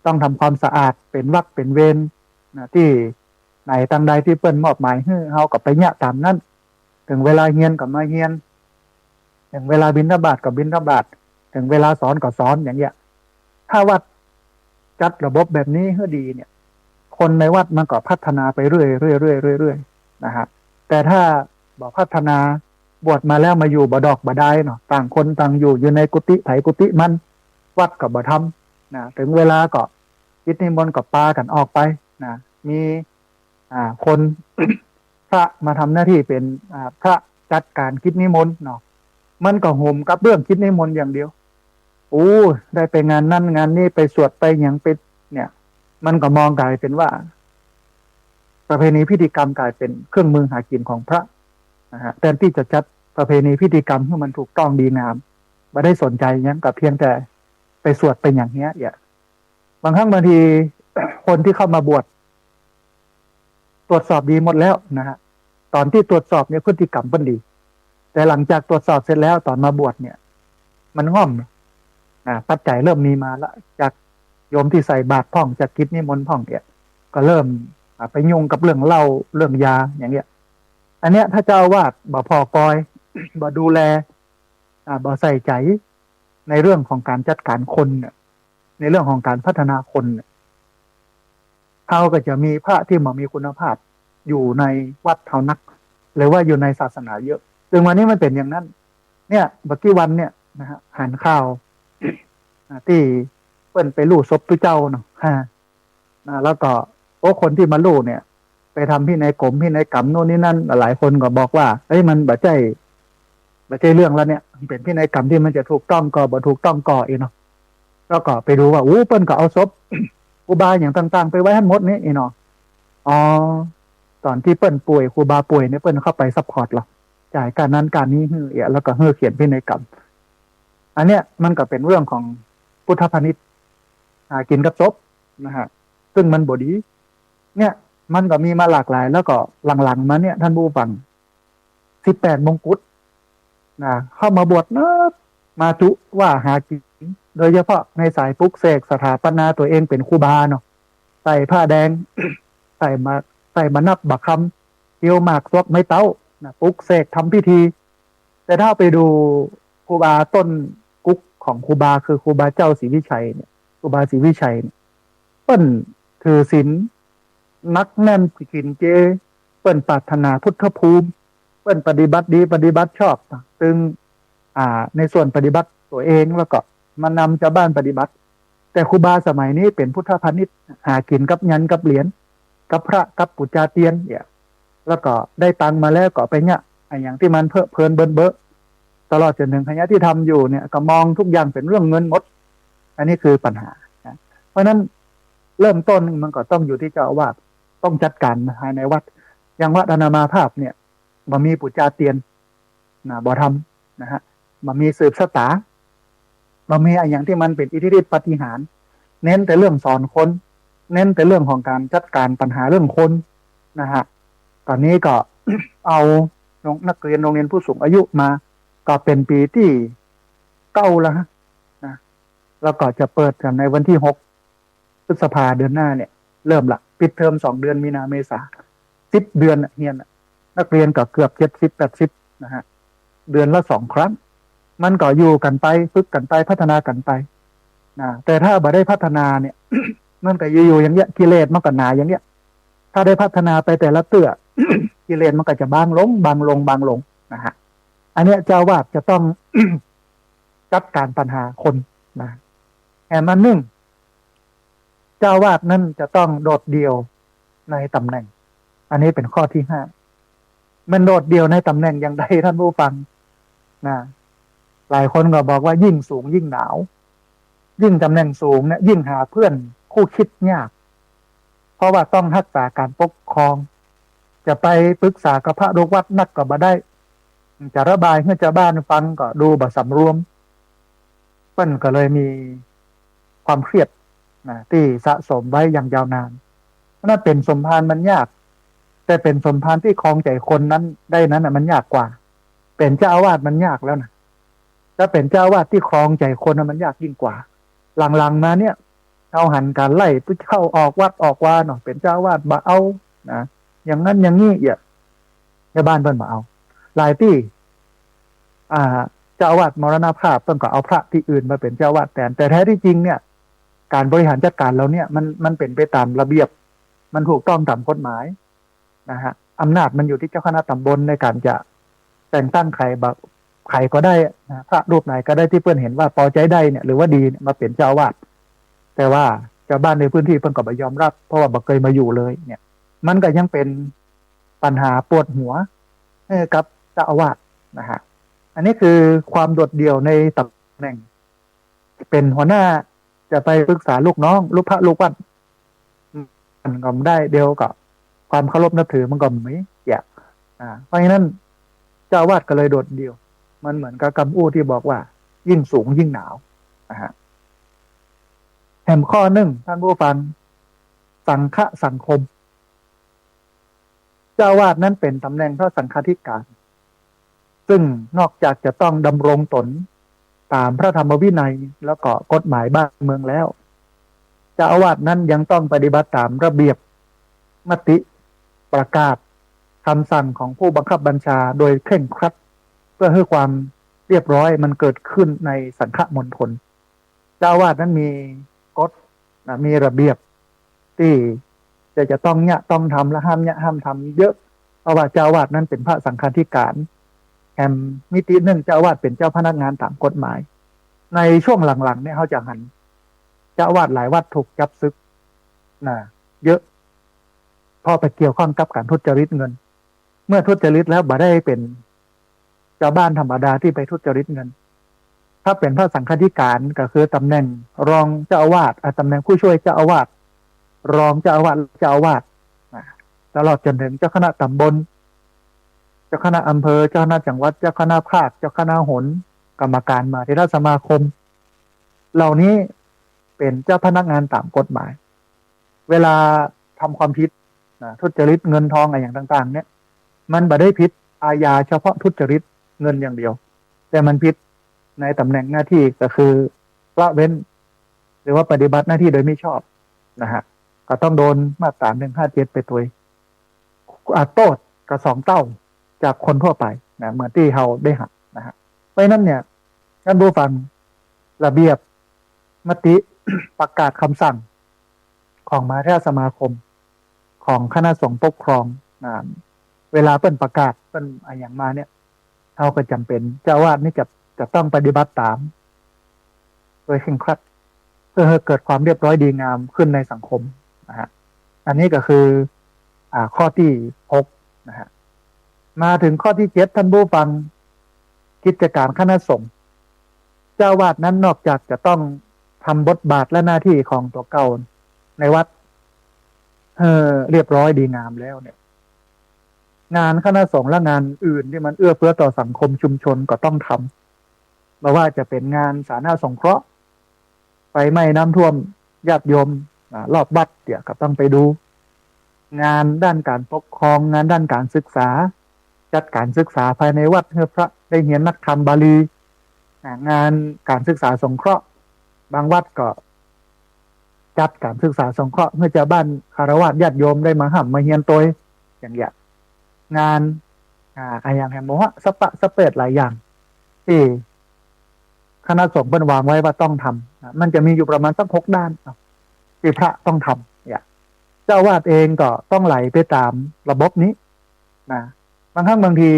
ต้องทำความสะอาดเป็นวรรคเป็นเวรที่ไหนทางใดที่เปิ้นมอบหมายให้เฮากับไปเนี่ยตามนั้นถึงเวลาเฮียนกับมาเฮียนถึงเวลาบิณฑบาตกับบิณฑบาตถึงเวลาสอนก็สอนอย่างเงี้ยถ้าวัดจัดระบบแบบนี้ให้ดีเนี่ยคนในวัดมันก็พัฒนาไปเรื่อยเรื่อยเรื่อยเรื่อยนะฮะแต่ถ้าบอกพัฒนาบวชมาแล้วมาอยู่บ่ดอกบ่ได้เนาะต่างคนต่างอยู่ในกุฏิไถกุฏิมันวัดกับบ่ทำนะถึงเวลาก็กิจนิมนต์กับปากันออกไปนะมีคน พระมาทำหน้าที่เป็นพระจัดการกิจนิมนต์เนาะมันก็ห่มกับเรื่องกิจนิมนต์อย่างเดียวได้ไปงานนั่นงานนี้ไปสวดไปอย่างไปเนี่ยมันก็มองกลายเป็นว่าประเพณีพิธีกรรมกลายเป็นเครื่องมือหากินของพระนะฮะแทนที่จะจัดประเพณีพิธีกรรมให้มันถูกต้องดีงามไม่ได้สนใจยังกับเพียงแต่ไปสวดไปอย่างเงี้ยบางครั้งบางที คนที่เข้ามาบวชตรวจสอบดีหมดแล้วนะฮะตอนที่ตรวจสอบเนี่ยพฤติกรรมเป็นดีแต่หลังจากตรวจสอบเสร็จแล้วตอนมาบวชเนี่ยมันง่อมปัจจัยเริ่มมีมาแล้วจากโยมที่ใส่บาตรพ่องจากกิจนิมนต์พ่องเนี่ยก็เริ่มไปยุ่งกับเรื่องเหล้าเรื่องยาอย่างเงี้ยอันเนี้ยถ้าเจ้าวาดบ่พอกอย บ่ดูแลบ่ใส่ใจในเรื่องของการจัดการคนเนี่ยในเรื่องของการพัฒนาคนเนี่ยเขาก็จะมีพระที่มีคุณภาพอยู่ในวัดเท่านักหรือว่าอยู่ในศาสนาเยอะซึ่งวันนี้มันเป็นอย่างนั้นเนี่ยเมื่อกี้วันเนี่ยนะฮะหันข่าวที่เปิ้นไปลู่ศพพระเจ้าเนาะแล้วก็คนที่มาลู่เนี่ยไปทำพินัยกรมพินัยกรรมโน่นนี่นั่นหลายคนก็บอกว่าเฮ้ยมันบ่ใช่เรื่องแล้วเนี่ยเป็นพินัยกรรมที่มันจะถูกต้องก็บ่ถูกต้องก่อเนาะแล้วก็ไปดูว่าเปิ้นก็เอาศพครูบาอย่างต่างๆไปไว้ให้หมดนี่เนาะตอนที่เปิ้นป่วยครูบาป่วยเนี่ยเปิ้นเข้าไปซัพพอร์ตหรอจ่ายการนั้นการนี้แล้วก็เขียนพินัยกรรมอันเนี้ยมันก็เป็นเรื่องของพุทธพาณิชย์กินกับศพนะฮะซึ่งมันบดีเนี่ยมันก็มีมาหลากหลายแล้วก็หลังๆมาเนี่ยท่านผู้ฟัง18มงกุฎเข้ามาบวชมาจุว่าหากินโดยเฉพาะในสายปลุกเสกสถาปนาตัวเองเป็นครูบาเนาะใส่ผ้าแดง ใส่มานับบักคำเกี่ยวหมากซวกไม้เต้าปลุกเสกทำพิธีแต่ถ้าไปดูครูบาต้นกุ๊กของครูบาคือครูบาเจ้าศรีวิชัยเนี่ยครูบาศรีวิชัยเปิ้นถือศีลนักแน่นกินเจเปิ้นปรารถนาพุทธภูมิเปิ้นปฏิบัติดีปฏิบัติชอบซึ่งในส่วนปฏิบัติตัวเองแล้วก็มานำชาวบ้านปฏิบัติแต่ครูบาสมัยนี้เป็นพุทธพาณิชย์หากินกับเงินกับเหรียญกับพระกับปุจจาเตียนเนี่ยแล้วก็ได้ตังมาแล้วก็ไปเนี่ยอย่างที่มันเพลินเบิ้นเบ้อตลอดจนถึงขณะที่ทำอยู่เนี่ยก็มองทุกอย่างเป็นเรื่องเงินหมดอันนี้คือปัญหาเพราะนั้นเริ่มต้นมันก็ต้องอยู่ที่เจ้าอาวาสต้องจัดการภายในวัดอย่างวัดอนามาภาพเนี่ยมันมีปุจจาเตียนบ่ทำนะฮะมันมีสืบชะตามันมีอย่างที่มันเป็นอิทธิฤทธิปาฏิหาริย์เน้นแต่เรื่องสอนคนเน้นแต่เรื่องของการจัดการปัญหาเรื่องคนนะฮะตอนนี้ก็ เอานักเรียนโรงเรียนผู้สูงอายุมาก็เป็นปีที่9แล้วนะแล้วก็จะเปิดกันในวันที่6พฤษภาเดือนหน้าเนี่ยเริ่มละปิดเทอม2 เดือนมีนาเมษา10 เดือนเรียนนักเรียนก็เกือบ70-80นะฮะเดือนละ2 ครั้งมันก็อยู่กันไปฝึกกันไปพัฒนากันไปแต่ถ้าบ่ได้พัฒนาเนี่ย มันก็อยู่อย่างเงี้ยกิเลสมันก็หนาอย่างเงี้ยถ้าได้พัฒนาไปแต่ละเตื้อ กิเลสมันก็จะบางลงนะฮะอันเนี้ยเจ้าวาดจะต้อง จัดการปัญหาคนนะแห่มัน เจ้าวาดนั่นจะต้องโดดเดี่ยวในตำแหน่งอันนี้เป็นข้อที่ห้ามันโดดเดี่ยวในตำแหน่งอย่างใดท่านผู้ฟังนะหลายคนก็บอกว่ายิ่งสูงยิ่งหนาวยิ่งตำแหน่งสูงเนี่ยยิ่งหาเพื่อนคู่คิดยากเพราะว่าต้องรักษาการปกครองจะไปปรึกษากับพระลูกวัดนักก็บ่ได้จะระบายให้ชาวบ้านฟังก็ดูบ่สำรวมเปิ้นก็เลยมีความเครียดนะที่สะสมไว้อย่างยาวนานนั่นเป็นสมภารมันยากแต่เป็นสมภารที่ครองใจคนนั้นได้นั้นมันยากกว่าเป็นเจ้าอาวาสมันยากแล้วนะถ้าเป็นเจ้าอาวาสที่ครองใจคนนั้นมันยากยิ่งกว่าหลังๆมาเนี่ยเอาหันการไล่ผู้เข้าออกวัดออกวาเนาะเป็นเจ้าอาวาสมาเอานะอย่างนั้นอย่างนี้อย่าชาวบ้านเพิ่นมาเอาหลายที่เจ้าอาวาสมรณภาพเพิ่นก็เอาพระที่อื่นมาเป็นเจ้าอาวาสแทนแต่แท้ที่จริงเนี่ยการบริหารจัดการเราเนี่ยมันเป็นไปตามระเบียบมันถูกต้องตามกฎหมายนะฮะอำนาจมันอยู่ที่เจ้าคณะตำบลในการจะแต่งตั้งใครแบบใครก็ได้นะพระรูปไหนก็ได้ที่เพื่อนเห็นว่าพอใจได้เนี่ยหรือว่าดีมาเป็นเจ้าอาวาสแต่ว่าชาวบ้านในพื้นที่เพิ่นก็ไม่ยอมรับเพราะว่าบ่เคยมาอยู่เลยเนี่ยมันก็ยังเป็นปัญหาปวดหัวให้กับเจ้าอาวาสนะฮะอันนี้คือความโดดเดี่ยวในตำแหน่งเป็นหัวหน้าจะไปปรึกษาลูกน้องลูกพระลูกวัดมันก็ไม่ได้เดียวกับความเคารพนับถือมันก็ไม่อยากเพราะฉะนั้นเจ้าอาวาสก็เลยโดดเดี่ยวมันเหมือนกับคำอู้ที่บอกว่ายิ่งสูงยิ่งหนาวนะฮะแถมข้อหนึ่งท่านผู้ฟังสังฆสังคมเจ้าอาวาสนั้นเป็นตำแหน่งพระสังฆาธิการซึ่งนอกจากจะต้องดำรงตนตามพระธรรมวินัยแล้วก็กฎหมายบ้านเมืองแล้วเจ้าอาวาสนั้นยังต้องปฏิบัติตามระเบียบมติประกาศคำสั่งของผู้บังคับบัญชาโดยเคร่งครัดเพื่อให้ความเรียบร้อยมันเกิดขึ้นในสังฆมณฑลเจ้าอาวาสนั้นมีกฎมีระเบียบที่จะต้องเนี่ยต้องทำและห้ามเนี่ยห้ามทำเยอะเพราะว่าเจ้าอาวาสนั้นเป็นพระสังฆาธิการแถมมิติหนึ่งเจ้าอาวาสเป็นเจ้าพนักงานตามกฎหมายในช่วงหลังๆเนี่ยเขาจะหันเจ้าอาวาสหลายวัดถูกจับศึกเยอะพอไปเกี่ยวข้องกับการทุจริตเงินเมื่อทุจริตแล้วบ่ได้เป็นชาวบ้านธรรมดาที่ไปทุจริตเงินถ้าเป็นพระสังฆาธิการก็คือตำแหน่งรองเจ้าอาวาสตำแหน่งผู้ช่วยเจ้าอาวาสรองเจ้าอาวาสเจ้าอาวาสตลอดจนถึงเจ้าคณะตำบลเจ้าคณะอำเภอเจ้าคณะจังหวัดเจ้าคณะภาคเจ้าคณะหนกรรมการมหาเถรสมาคมเหล่านี้เป็นเจ้าพนักงานตามกฎหมายเวลาทำความผิดทุจริตเงินทองอะไรอย่างต่างๆเนี่ยมันบ่ได้ผิดอาญาเฉพาะทุจริตเงินอย่างเดียวแต่มันผิดในตำแหน่งหน้าที่ก็คือละเว้นหรือว่าปฏิบัติหน้าที่โดยไม่ชอบนะฮะก็ต้องโดนมาตรา157ไปตัวโทษกระ2 เท่าจากคนทั่วไปนะเหมือนที่เราได้หักนะฮะเพราะนั้นเนี่ยท่านผู้ฟังระเบียบมติ ประกาศคำสั่งของมหาเถรสมาคมของคณะสงฆ์ปกครองเวลาเปิ้นประกาศเปิ้นอย่างมาเนี่ยเราก็จำเป็นเจ้าอาวาสนี่จะต้องปฏิบัติตามโดยเคร่งครัดเพื่อให้เกิดความเรียบร้อยดีงามขึ้นในสังคมนะฮะอันนี้ก็คือข้อที่6นะฮะมาถึงข้อที่7ท่านผู้ฟังกิจการคณะสงฆ์เจ้าอาวาสนั้นนอกจากจะต้องทำบทบาทและหน้าที่ของตัวเก่าในวัดเรียบร้อยดีงามแล้วเนี่ยงานคณะสงฆ์และงานอื่นที่มันเอื้อเฟื้อต่อสังคมชุมชนก็ต้องทำไม่ว่าจะเป็นงานสาธารณสงเคราะห์ไฟไหม้น้ำท่วมญาติโยมรอบวัดเดี๋ยวก็ต้องไปดูงานด้านการปกครองงานด้านการศึกษาจัดการศึกษาภายในวัดเพื่อพระได้เรียนนักธรรมบาลีงานการศึกษาสงเคราะห์บางวัดก็จัดการศึกษาสงเคราะห์เมื่อชาวบ้านคารวะญาติโยมได้มาห้ำมาเฮียนตัวอย่างเงี้ยงานอย่างแห่งโมหะสเปดหลายอย่างที่คณะสงฆ์เพิ่นวางไว้ว่าต้องทำมันจะมีอยู่ประมาณสัก6 ด้านที่พระต้องทำเนี่ยเจ้าวาดเองก็ต้องไหลไปตามระบบนี้นะบางครั้งบางที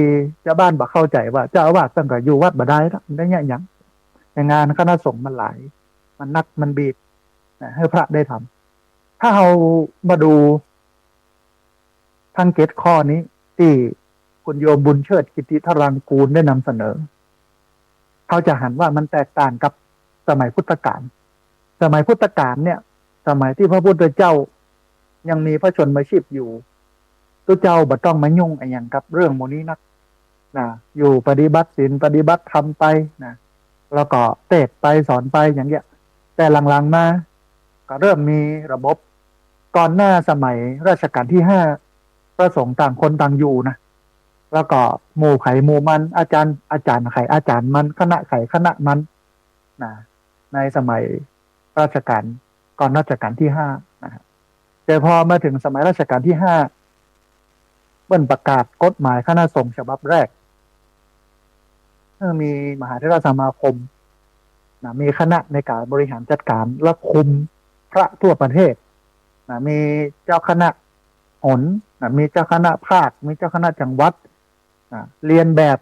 ชาวบ้านบ่เข้าใจว่าเจ้าอาวาสตั้งแต่อยู่วัดบ่ได้แล้วได้เงี้ยอย่างงานคณะสงฆ์มันหลายมันนักมันบีบให้พระได้ท ถ้าเรามาดูทางเกตข้อนี้ที่คุณโยมบุญเชิดกิติธรังกูลได้นำเสนอเขาจะหันว่ามันแตกต่างกับสมัยพุทธกาลสมัยพุทธกาลเนี่ยสมัยที่พระพุทธเจ้ายังมีพระชนมาชีพอยู่ตัวเจ้าบ่ต้องมายุ่งอะไรอย่างกับเรื่องโมนี้นักนะอยู่ปฏิบัติศีลปฏิบัติธรรมไปนะแล้วก็เทศไปสอนไปอย่างเงี้ยแต่หลังๆมาก็เริ่มมีระบบก่อนหน้าสมัยรัชกาลที่5พระสงฆ์ต่างคนต่างอยู่นะแล้วก็หมู่ไข่หมู่มันอาจารย์ไข่อาจารย์มันคณะไข่คณะมันนะในสมัยรัชกาลก่อนรัชกาลที่5นะแต่พอมาถึงสมัยรัชกาลที่5เปิ้นประกาศกฎหมายคณะสงฆ์ฉบับแรกมีมหาเถรสมาคมนะมีคณะในการบริหารจัดการและคุมพระทั่วประเทศนะมีเจ้าคณะหนนะมีเจ้าคณะภาคมีเจ้าคณะจังหวัดนะเรียนแบบ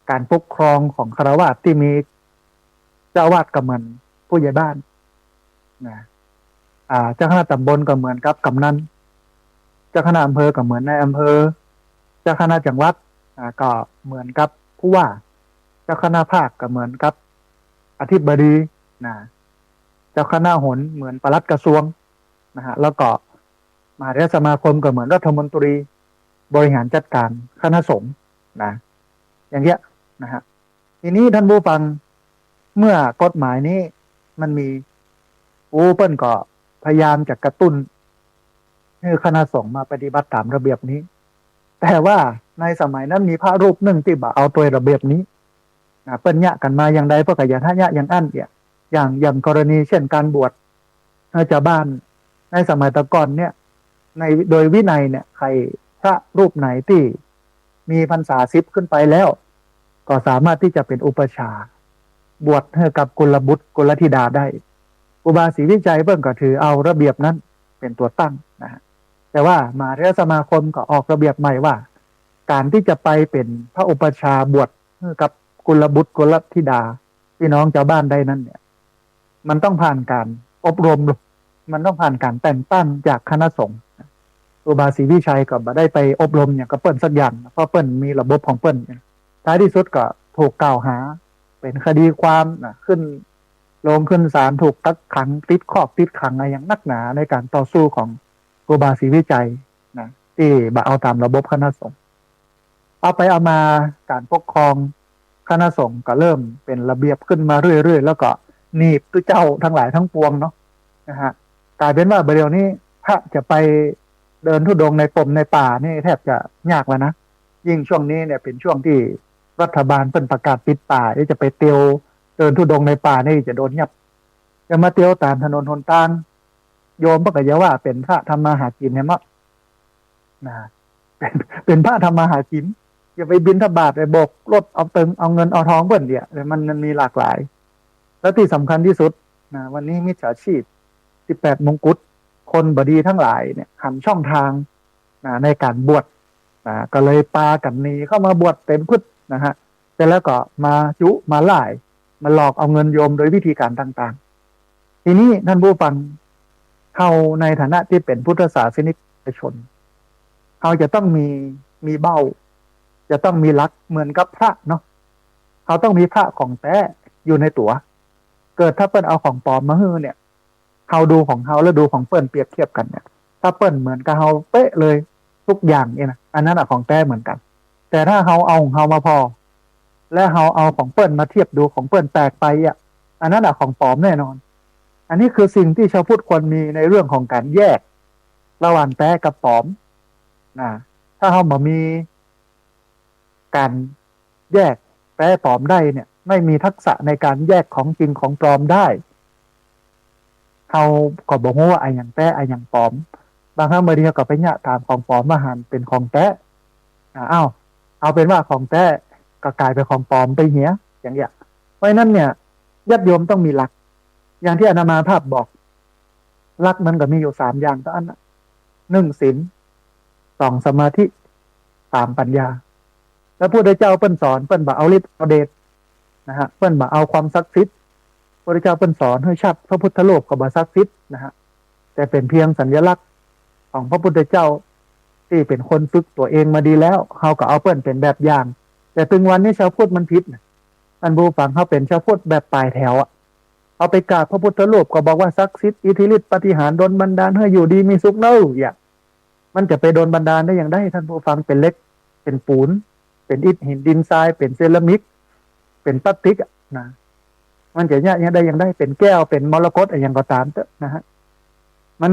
การปกครองของฆราวาสที่มีเจ้าอาวาสก็เหมือนผู้ใหญ่บ้านนะเจ้าคณะตำบลก็เหมือนกับกำนันเจ้าคณะอำเภอก็เหมือนนายอำเภอเจ้าคณะจังหวัดก็เหมือนกับผู้ว่าเจ้าคณะภาคก็เหมือนกับอธิบดีนะเจ้าคณะหนเหมือนปลัดกระทรวงนะฮะแล้วก็มหาเถรสมาคมก็เหมือนรัฐมนตรีบริหารจัดการคณะสงฆ์นะอย่างเงี้ยนะฮะทีนี้ท่านผู้ฟังเมื่อกฎหมายนี้มันมีเปิ้ลก็พยายามจะกระตุ้นให้คณะสงฆ์มาปฏิบัติตามระเบียบนี้แต่ว่าในสมัยนั้นมีพระรูปหนึ่งที่บ่เอาตัวระเบียบนี้เปิ้ลยะกันมาอย่างใดเพื่อขยันท่ายะอย่างอั้นอย่างกรณีเช่นการบวชให้ชาวบ้านในสมัยตะก่อนเนี่ยในโดยวินัยเนี่ยใครพระรูปไหนที่มีพรรษา10ขึ้นไปแล้วก็สามารถที่จะเป็นอุปชาบวชให้กับกุลบุตรกุลธิดาได้อุบาสีวิจัยเพิ่งก็ถือเอาระเบียบนั้นเป็นตัวตั้งนะฮะแต่ว่ามหาเถรสมาคมก็ออกระเบียบใหม่ว่าการที่จะไปเป็นพระอุปชาบวชให้กับกุลบุตรกุลธิดาพี่น้องชาวบ้านได้นั้นเนี่ยมันต้องผ่านการอบรมมันต้องผ่านการแต่งตั้งจากคณะสงฆ์อุบาสีวิชัยก็บ่ได้ไปอบรมอย่างกับเปิ้ลสักอย่างเพราะเปิ้ลมีระบบของเปิ้ลท้ายที่สุดก็ถูกกล่าวหาเป็นคดีความขึ้นลงขึ้นศาลถูกตักขังติดคอกติดขังอะไรอย่างนักหนาในการต่อสู้ของอุบาสีวิจัยนะที่บ่เอาตามระบบคณะสงฆ์เอาไปเอามาการปกครองคณะสงฆ์ก็เริ่มเป็นระเบียบขึ้นมาเรื่อยๆแล้วก็หนีบตัวเจ้าทั้งหลายทั้งปวงเนาะนะฮะกลายเป็นว่าเดี๋ยวนี้ถ้าจะไปเดินธุดงค์ในป่มในป่านี่แทบจะยากแล้วนะยิ่งช่วงนี้เนี่ยเป็นช่วงที่รัฐบาลเพิ่นประกาศปิดป่าที่จะไปเตียวเดินธุดงค์ในป่านี่จะโดนยับจะมาเตียวตามถนนหนทางโยมก็จะว่าเป็นพระทำมาหากินเนี่ยมั้งนะเป็นพระทำมาหากินอย่าไปบิณฑบาตไปโบกรถเอาตึงเอาเงินเอาทองเบิ่นเดียมันมีหลากหลายแล้วที่สำคัญที่สุดนะวันนี้มิจฉาชีพ18มงกุฎคนบดีทั้งหลายเนี่ยหันช่องทางในการบวชก็เลยปากันหนีเข้ามาบวชเต็มพุทธนะฮะแต่แล้วก็มาจุมาล่ายมาหลอกเอาเงินโยมโดยวิธีการต่างๆทีนี้ท่านผู้ฟังเขาในฐานะที่เป็นพุทธศาสนิกชนเขาจะต้องมีเบ้าจะต้องมีลักเหมือนกับพระเนาะเขาต้องมีพระของแท้อยู่ในตัวเกิดถ้าเปิ้ลเอาของปลอมมาฮื้อเนี่ยเขาดูของเขาแล้วดูของเปิ้ลเปรียบเทียบกันเนี่ยถ้าเปิ้ลเหมือนกับเขาเป๊ะเลยทุกอย่างเนี่ยนะอันนั้นของแท้เหมือนกันแต่ถ้าเขาเอาของเขามาพอและเขาเอาของเปิ้ลมาเทียบดูของเปิ้ลแตกไปอันนั้นของปลอมแน่นอนอันนี้คือสิ่งที่ชาวพุทธควรมีในเรื่องของการแยกระหว่างแท้กับปลอมนะถ้าเขาบ่มีการแยกแท้ปลอมได้เนี่ยไม่มีทักษะในการแยกของจริงของปลอมได้เขาก็บอกว่าไอ้อย่างแท้ไอ้อย่างปลอมบางครั้งบางทีก็ไปเนี่ยตามของปลอมมาหันเป็นของแท้เอาเป็นว่าของแท้ก็กลายเป็นของปลอมไปเหี้ยอย่างเงี้ยเพราะนั้นเนี่ยญาติโยมต้องมีหลักอย่างที่อาตมาภาพบอกหลักมันก็มีอยู่3อย่างเท่านั้น1ศีล2สมาธิ3ปัญญาแล้วพระพุทธเจ้าเปิ้นสอนเปิ้นบ่เอาฤทธิ์เอาเดชนะฮะเปิ้นบ่เอาความศักดิ์สิทธิ์พระพุทธเจ้าเปิ้นสอนให้ชัดพระพุทธโลกก็บ่ศักดิ์สิทธิ์นะฮะ แต่เป็นเพียงสัญลักษณ์ของพระพุทธเจ้าที่เป็นคนฝึกตัวเองมาดีแล้วเขาก็เอาเปิ้นเป็นแบบอย่างแต่ถึงวันนี้ชาวพุทธมันผิดท่านผู้ฟังเขาเป็นชาวพุทธแบบปลายแถวเอาไปกราบพระพุทธรูปก็บอกว่าศักดิ์สิทธิ์อิทธิฤทธิ์ปาฏิหาริย์ดลบันดาลให้อยู่ดีมีสุขเน่าอย่างมันจะไปโดนบันดาลได้อย่างไรท่านผู้ฟังเป็นเล็กเป็นปูนเป็นอิฐหินดินทรายเป็นเซรามิกเป็นพลาสติกนะมันจะเนี่ยได้อย่างได้เป็นแก้วเป็นมรกตอะไรอย่างก็ตามเถอะนะฮะมัน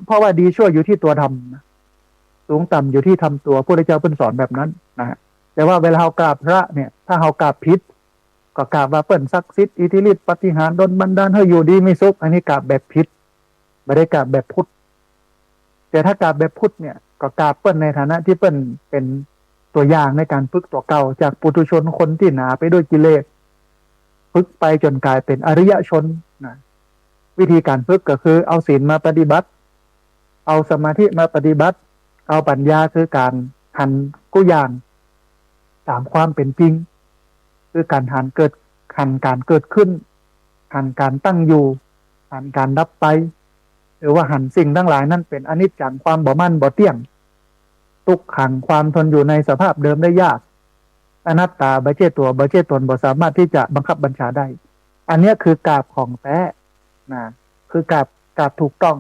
เพราะว่าดีชั่วอยู่ที่ตัวทำนะสูงต่ำอยู่ที่ทำตัวพระพุทธเจ้าเพิ่นสอนแบบนั้นนะฮะแต่ว่าเวลาเรากราบพระเนี่ยถ้าเรากราบผิดก็กราบว่าเปิ้นศักดิ์สิทธิ์อิทธิฤทธิ์ปาฏิหาริย์ดลบันดาลให้อยู่ดีมีสุขอันนี้กราบแบบผิดไม่ได้กราบแบบพุทธแต่ถ้ากราบแบบพุทธเนี่ยก็กราบเปิ้นในฐานะที่เปิ้นเป็นตัวอย่างในการฝึกตัวเก่าจากปุถุชนคนที่หนาไปด้วยกิเลสฝึกไปจนกลายเป็นอริยชนนะวิธีการฝึกก็คือเอาศีลมาปฏิบัติเอาสมาธิมาปฏิบัติเอาปัญญาคือการหันกุยานตามความเป็นจริงคือการหันการเกิดขึ้นหันการตั้งอยู่หันการดับไปหรือว่าหันสิ่งทั้งหลายนั่นเป็นอนิจจังความบ่มั่นบ่เที่ยงทุกขังความทนอยู่ในสภาพเดิมได้ยากอนัตตาบ่ใช่ตัวบ่ใช่ตนบ่สามารถที่จะบังคับบัญชาได้อันนี้คือกราบของแท้นะคือกราบถูกต้อง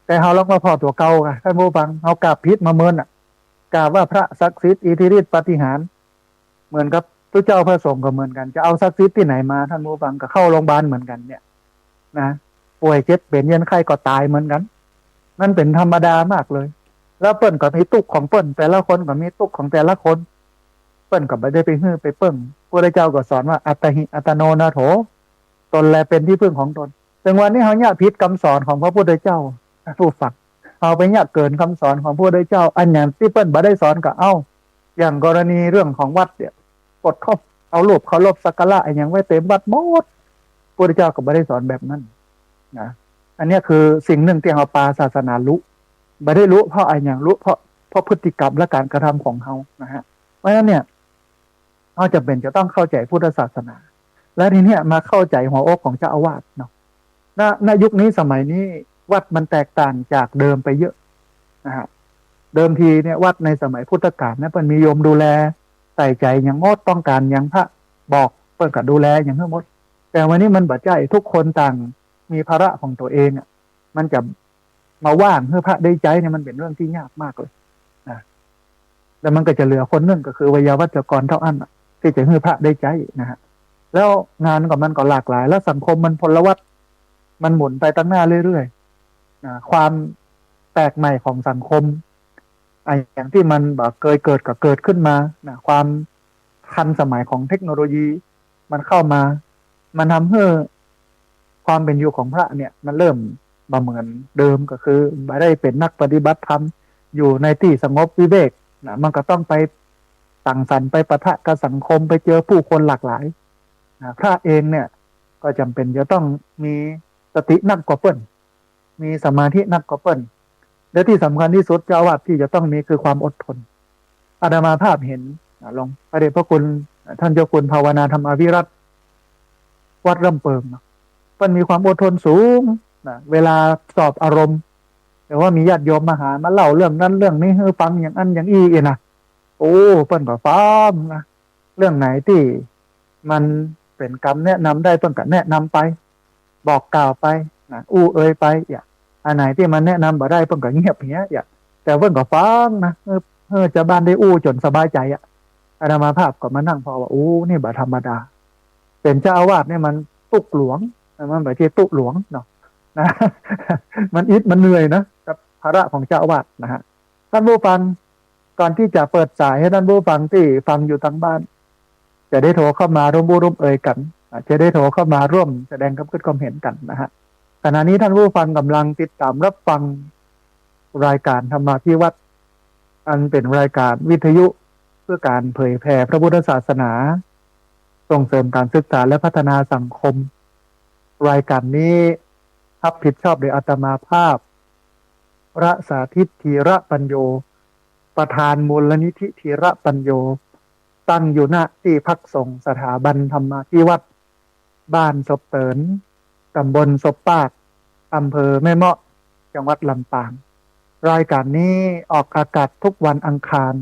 แต่เฮาลองมาพอตัวเก่าค่ะท่านผู้ฟังเฮากราบผิดมาเมินกราบว่าพระศักดิ์สิทธิ์อิทธิฤทธิ์ปาฏิหาริย์เหมือนกับทุกเจ้าพระสงฆ์ก็เหมือนกันจะเอาศักดิ์สิทธิ์ที่ไหนมาท่านผู้ฟังก็เข้าโรงพยาบาลเหมือนกันเนี่ยนะป่วยเจ็บเป็นยันไข้ก็ตายเหมือนกันนั่นเป็นธรรมดามากเลยแล้วเปิ้นก็มีตุกของเปิ้นแต่ละคนก็มีตุกของแต่ละคนเปิ้นก็ไม่ได้ไปฮื้อไปเปิ้งพระเจ้าก็สอนว่าอัตหิอัตโนนาโถตนแลเป็นที่พึ่งของตนถึงวันนี้เฮาเนี่ยผิดคำสอนของพระพุทธเจ้าผู้ฟังเอาไปเนี่ยเกินคำสอนของพระพุทธเจ้าอันอย่างที่เปิ้นบ่ได้สอนก็เอาอย่างกรณีเรื่องของวัดเนี่ยกดครอบเอารูปเคารพสักการะอันอย่างไว้เต็มวัดหมดพระพุทธเจ้าก็บ่ได้สอนแบบนั้นนะอันนี้คือสิ่งหนึ่งที่เฮาปาศาสนารู้บ่ได้รู้เพราะอันอย่างรู้เพราะพฤติกรรมและการกระทำของเฮานะฮะเพราะฉะนั้นเนี่ยเฮาจำเป็นจะต้องเข้าใจพุทธศาสนาและทีเนี้ยมาเข้าใจหัวอกของเจ้าอาวาสเนาะณยุคนี้สมัยนี้วัดมันแตกต่างจากเดิมไปเยอะนะฮะเดิมทีเนี่ยวัดในสมัยพุทธกาลเนี่ยเปิ้นมีโยมดูแลใส่ใจอย่างงดต้องการอย่างพระบอกเปิ้นก็ดูแลอย่างทั้งหมดแต่วันนี้มันบ่ใช่ทุกคนต่างมีภาระของตัวเองมันจะมาว่างเพื่อพระได้ใจเนี่ยมันเป็นเรื่องที่ยากมากเลยนะแล้วมันก็จะเหลือคนนึงก็คือวิยาวัจกรเท่านั้นที่จะให้พระได้ใจนะฮะแล้วงานของมันก็หลากหลายแล้วสังคมมันพลวัตมันหมุนไปตั้งหน้าเรื่อยๆความแปลกใหม่ของสังคมอย่างที่มันแบบเคยเกิดก็เกิดขึ้นมาความทันสมัยของเทคโนโลยีมันเข้ามามันทำให้ความเป็นอยู่ของพระเนี่ยมันเริ่มมาเหมือนเดิมก็คือไม่ได้เป็นนักปฏิบัติธรรมอยู่ในที่สงบวิเวกมันก็ต้องไปสังสรรค์ไปปะทะกับสังคมไปเจอผู้คนหลากหลายพระเองเนี่ยก็จำเป็นจะต้องมีสตินักกว่าเปิ้ลมีสมาธินักกว่าเปิ้ลและที่สำคัญที่สุดเจ้าอาวาสที่จะต้องมีคือความอดทนอาตมาภาพเห็นลงพระเดชพระคุณท่านเจ้าคุณภาวนาธรรมอภิรัตน์วัดร่ำเปิงเปิ้ลมีความอดทนสูงเวลาสอบอารมณ์หรือว่ามีญาติโยมมาหามาเล่าเรื่องนั้นเรื่องนี้ให้ฟังอย่างอันอย่างอีนะโอ้เปิ้ลก็ฟ้ามนะเรื่องไหนที่มันเป็นคำแนะนำได้เปิ้ลก็แนะนำไปบอกกล่าวไปเอ่ยไปอันไหนที่มันแนะนำบ่ได้เปิ้ลก็เงียบอย่างเงี้ยแต่เปิ้ลก็ฟังนะจะบ้านได้จนสบายใจอาตมาภาพก็มานั่งพอว่านี่บ่ธรรมดาเป็นเจ้าอาวาสเนี่ยมันตุกหลวงมันแบบที่ตุกหลวงเนาะนะมันมันเหนื่อยนะกับภาระของเจ้าอาวาสนะฮะท่านผู้ฟังก่อนที่จะเปิดสายให้ท่านผู้ฟังที่ฟังอยู่ทางบ้านจะได้โทรเข้ามาร่วมเอ่ยกันจะได้โทรเข้ามาร่วมแสดงความเห็นกันนะฮะขณะนี้ท่านผู้ฟังกำลังติดตามรับฟังรายการธรรมาภิวัตรอันเป็นรายการวิทยุเพื่อการเผยแผ่พระพุทธศาสนาส่งเสริมการศึกษาและพัฒนาสังคมรายการนี้รับผิดชอบโดยอาตมาภาพพระสาธิตธีระปัญโยประธานมูลนิธิธีระปัญโยตั้งอยู่ณที่พักสงฆ์สถาบันธรรมาภิวัตรบ้านศพเตินตำบลศพปากอำเภอแม่เมาะ จังหวัดลำปางรายการนี้ออกอากาศทุกวันอังคาร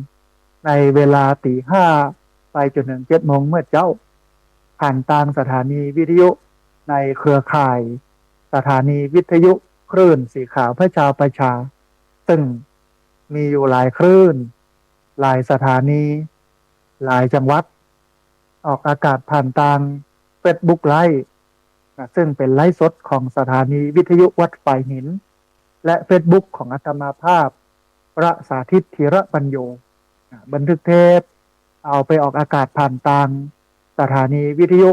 ในเวลาตี 5ไปจนถึง7 โมงเมื่อเจ้าผ่านทางสถานีวิทยุในเครือข่ายสถานีวิทยุคลื่นสีขาวเพื่อชาวประชาซึ่งมีอยู่หลายคลื่นหลายสถานีหลายจังหวัดออกอากาศผ่านทาง Facebook ไลฟ์ซึ่งเป็นไลฟ์สดของสถานีวิทยุวัดฝ่ายหินและ Facebook ของอาตมาภาพพระสาธิตธีระปัญโยบันทึกเทปเอาไปออกอากาศผ่านทางสถานีวิทยุ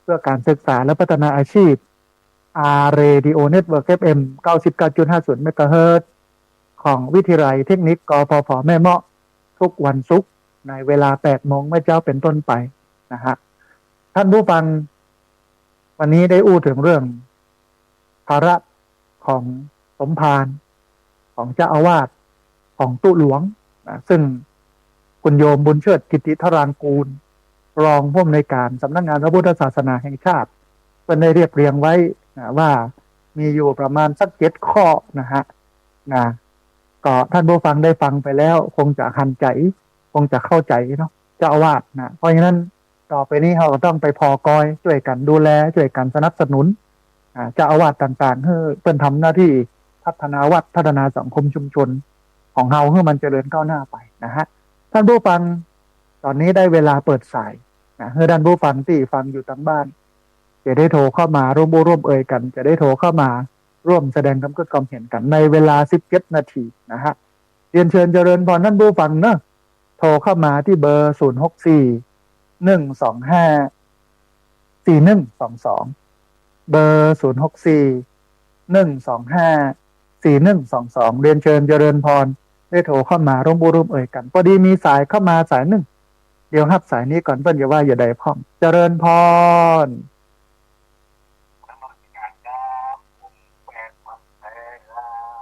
เพื่อการศึกษาและพัฒนาอาชีพ Radio Network FM 99.50 เมกะเฮิรตซ์ของวิทยาลัยเทคนิคกพพแม่เมาะทุกวันศุกร์ในเวลา 8 โมงเมื่อเจ้าเป็นต้นไปนะฮะท่านผู้ฟังวันนี้ได้อู้ถึงเรื่องภาระของสมภารของเจ้าอาวาสของตุหลวงซึ่งคุณโยมบุญเชิดกิติธารางกูลรองผู้อำนวยการสำนักงานพระพุทธศาสนาแห่งชาติเป็นได้เรียบเรียงไว้ว่ามีอยู่ประมาณสัก7 ข้อนะฮะก็ท่านผู้ฟังได้ฟังไปแล้วคงจะคันใจคงจะเข้าใจเนาะเจ้าอาวาสเพราะฉะนั้นต่อไปนี้เราก็ต้องไปพอกอยช่วยกันดูแลช่วยกันสนับสนุนเจ้าอาวาสต่างๆเพื่อเป็นทำหน้าที่พัฒนาวัดพัฒนาสังคมชุมชนของเราให้มันเจริญก้าวหน้าไปนะฮะท่านผู้ฟังตอนนี้ได้เวลาเปิดสายให้ท่านผู้ฟังที่ฟังอยู่ทางบ้านจะได้โทรเข้ามาร่วมเอ่ยกันจะได้โทรเข้ามาร่วมแสดงความคิดความเห็นกันในเวลา 17 นาทีนะฮะเรียนเชิญเจริญพรท่านผู้ฟังเนอะโทรเข้ามาที่เบอร์ 064 125 4122 เบอร์ 064 125 4122 เรียนเชิญเจริญพรได้โทรเข้ามาร่วมเอ่ยกันพอดีมีสายเข้ามาสายหนึ่งเดี๋ยวรับสายนี้ก่อนเพิ่นอย่าว่าอย่าใดพ้องเจริญพร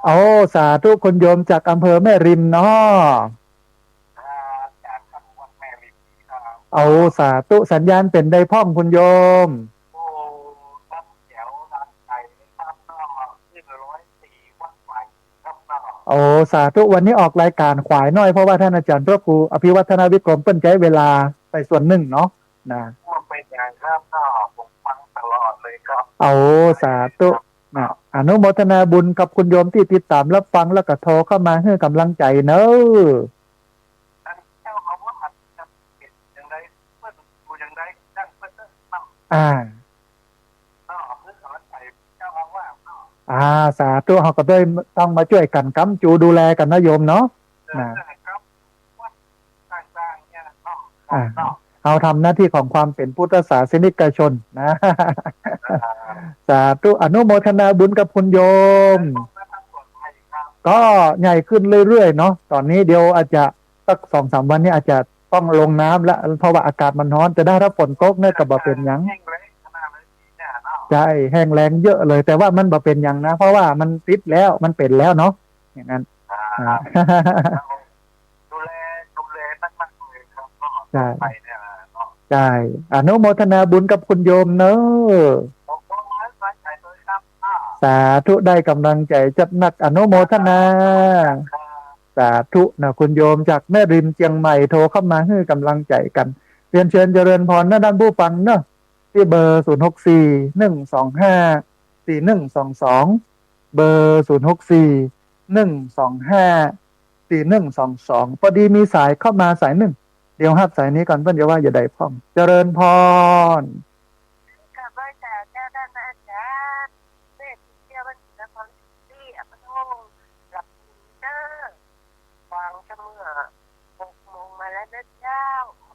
โอ้สาธุคุณโยมจากอำเภอแม่ริมเนาะเอาสาธุสัญญาณเป็นได้พ้องคุณโยมโอ้สาธุวันนี้ออกรายการขวายน้อยเพราะว่าท่านอาจารย์พระครูอภิวัฒนวิกรมเปิ้นใช้เวลาไปส่วนหนึ่งเนาะเป็นอย่างครับผมฟังตลอดเลยครับโอ้สาธุอนุโมทนาบุญกับคุณโยมที่ติดตามรับฟังแล้วก็โทรเข้ามาให้กำลังใจเนอะเจ้าอาว่าจะเป็นอย่างไรเพื่อนดูอย่างไรดังเพื่อนเพื่อนเพื่อนกำลังใจเจ้าอาว่าสาธุเขาก็ด้วยต้องมาช่วยกันกำจูดูแลกันนะโยมเนาะครับว่าต่างๆเนี่ยเราทำหน้าที่ของความเป็นพุทธศาสนิกชนนะสาธุอนุโมทนาบุญกับคุณโยมก็ใหญ่ขึ้นเรื่อยๆเนาะตอนนี้เดี๋ยวอาจจะสัก 2-3 วันนี้อาจจะต้องลงน้ำแล้วเพราะว่าอากาศมันร้อนจะได้รับฝนตกเนี่ยก็บ่เป็นหยังใช่แห้งแล้งเยอะเลยแต่ว่ามันบ่เป็นหยังนะเพราะว่ามันติดแล้วมันเป็นแล้วเนาะอย่างนั้นดูแลมากๆเลยครับใช่ใช่อนุโมทนาบุญกับคุณโยมเนอะสาธุได้กำลังใจจัดหนักอนุโมทนาสาธุนะคุณโยมจากแม่ริมเชียงใหม่โทรเข้ามาให้กำลังใจกันเรียนเชิญเจริญพรนะท่านผู้ฟังเนอะที่เบอร์ 064 125 4122 เบอร์ 064 125 4122 พอดีมีสายเข้ามาสายหนึ่งเดี๋ยวรับสายนี้ก่อนเพื่อนจะว่าอย่าได้พ้องเจริญพรกับว่าจะเจ้าด้านอาจารย์เด็กเที่ยววันศิลปะที่อัปโนกับเจ้าวางเสมอ6 โมงมาแล้วนะเจ้า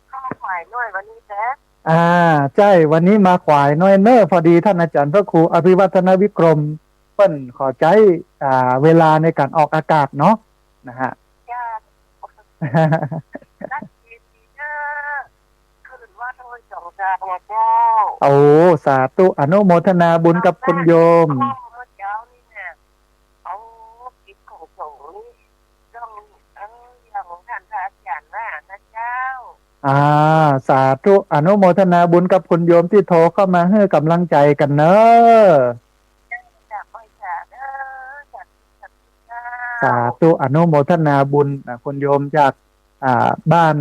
เข้าฝ่ายหน่วยวันนี้แท้ใช่วันนี้มาขวายน้อยเนอพอดีท่านอาจารย์พระครูอภิวัฒนวิกรมเปิ้นขอใจเวลาในการออกอากาศเนาะนะฮะนักกีฬาคือว่าโดย2 จางเจ้าโอ้สาธุอนุโมทนาบุญกับคุณโยมเจ้านี่เนี่ยเอากิจของสงฆ์นี่ต้องอย่างท่านพระอาจารย์ว่านะเจ้าสาธุอนุโมทนาบุญกับคุณโยมที่โทรเข้ามาให้กำลังใจกันเนอะจากบริษัทจากส สาธุอนุโมทนาบุญนะคุณโยมจากบ้าน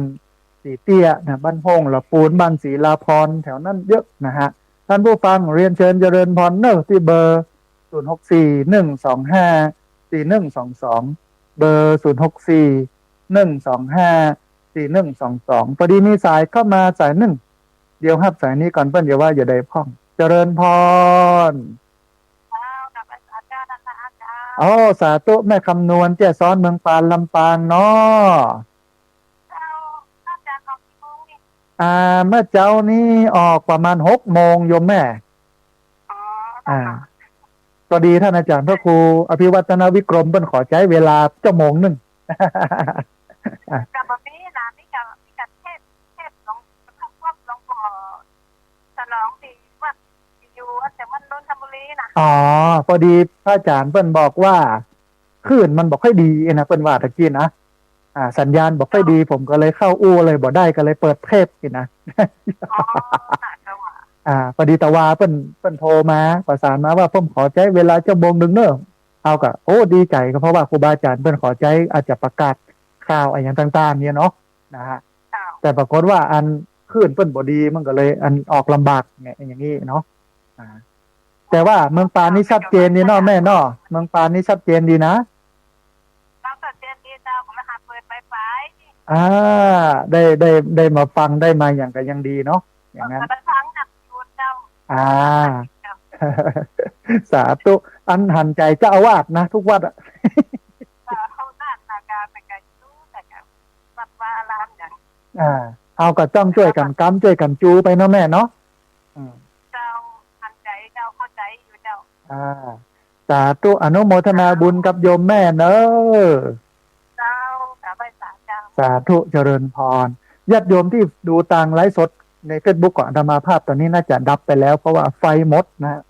สีเตี้ยนะบ้านพงละปูนบ้านศรีลาพรแถวนั้นเยอะนะฮะท่านผู้ฟังเรียนเชิญเจริญพรเนอะที่เบอร์0641254122เบอร์0641254122พอดีมีสายเข้ามาสายหนึ่งเดี๋ยวครับสายนี้ก่อนเพิ่นอย่าว่าอย่าได้พ้องเจริญพรกับอาจารย์นะคะอาจารย์ อ๋อสาธุแม่คำนวณเจ้าซ้อนเมืองปานลำปางเนาะอาจารย์ของพี่มุ้งนี่ เมื่อเจ้านี้ออกประมาณ6 โมงโยมแม่ก็ดีท่านอาจารย์พระครูอภิวัฒนวิกรมเพิ่นขอใช้เวลา1 ชั่วโมงกับแบบนี้นะนี่กับเทพลองลองก่อฉลองที่ว่าอยู่แต่มันนนทบุรีนะอ๋อพอดีพระอาจารย์เพิ่นบอกว่าคลื่นมันบอกค่อยดีนะเพิ่นว่าตะกี้นะสัญญาณบอกค่อยดีผมก็เลยเข้าอู้เลยบ่ได้ก็เลยเปิดเทปกินนะพอดีตะวาเปิ้นโทรมาประสานมาว่าผมขอใจเวลา1 ชั่วโมงเนอะเอากะโอ้ดีใจก็เพราะว่าครูบาอาจารย์เปิ้นขอใจอาจจะประกาศข่าวอะไรอย่างต่างๆเนี่ยเนาะนะฮะแต่ปรากฏว่าอันคลื่นเปิ้นบ่ดีมันก็เลยอันออกลำบากเนี่ยอย่างนี้เนาะแต่ว่าเมืองปานนี่ชัดเจนนี่เนาะแม่เนาะเมืองปานนี่ชัดเจนดีนะชัดเจนดีเจ้าผมนะคะเปิดไฟได้มาฟังได้มาอย่างก็ยังดีเนาะอย่างนั้นฟังหนักยูนเจ้าสาธุอันหันใจเจ้าอาวาสนะทุกวัดเขาหน้าตาการแต่การจู้แต่การวัดว่าอารามอย่างเอาก็ต้องช่วยกันกำช่วยกันจูไปเนาะแม่เนาะเจ้าหันใจเจ้าเข้าใจอยู่เจ้าสาธุอนุโมทนาบุญกับโยมแม่เนอะเจ้าสาธุเจริญพรญาติโยมที่ดูทางไลฟ์สดใน Facebook ของอาตมาภาพตอนนี้น่าจะดับไปแล้วเพราะว่าไฟหมดนะ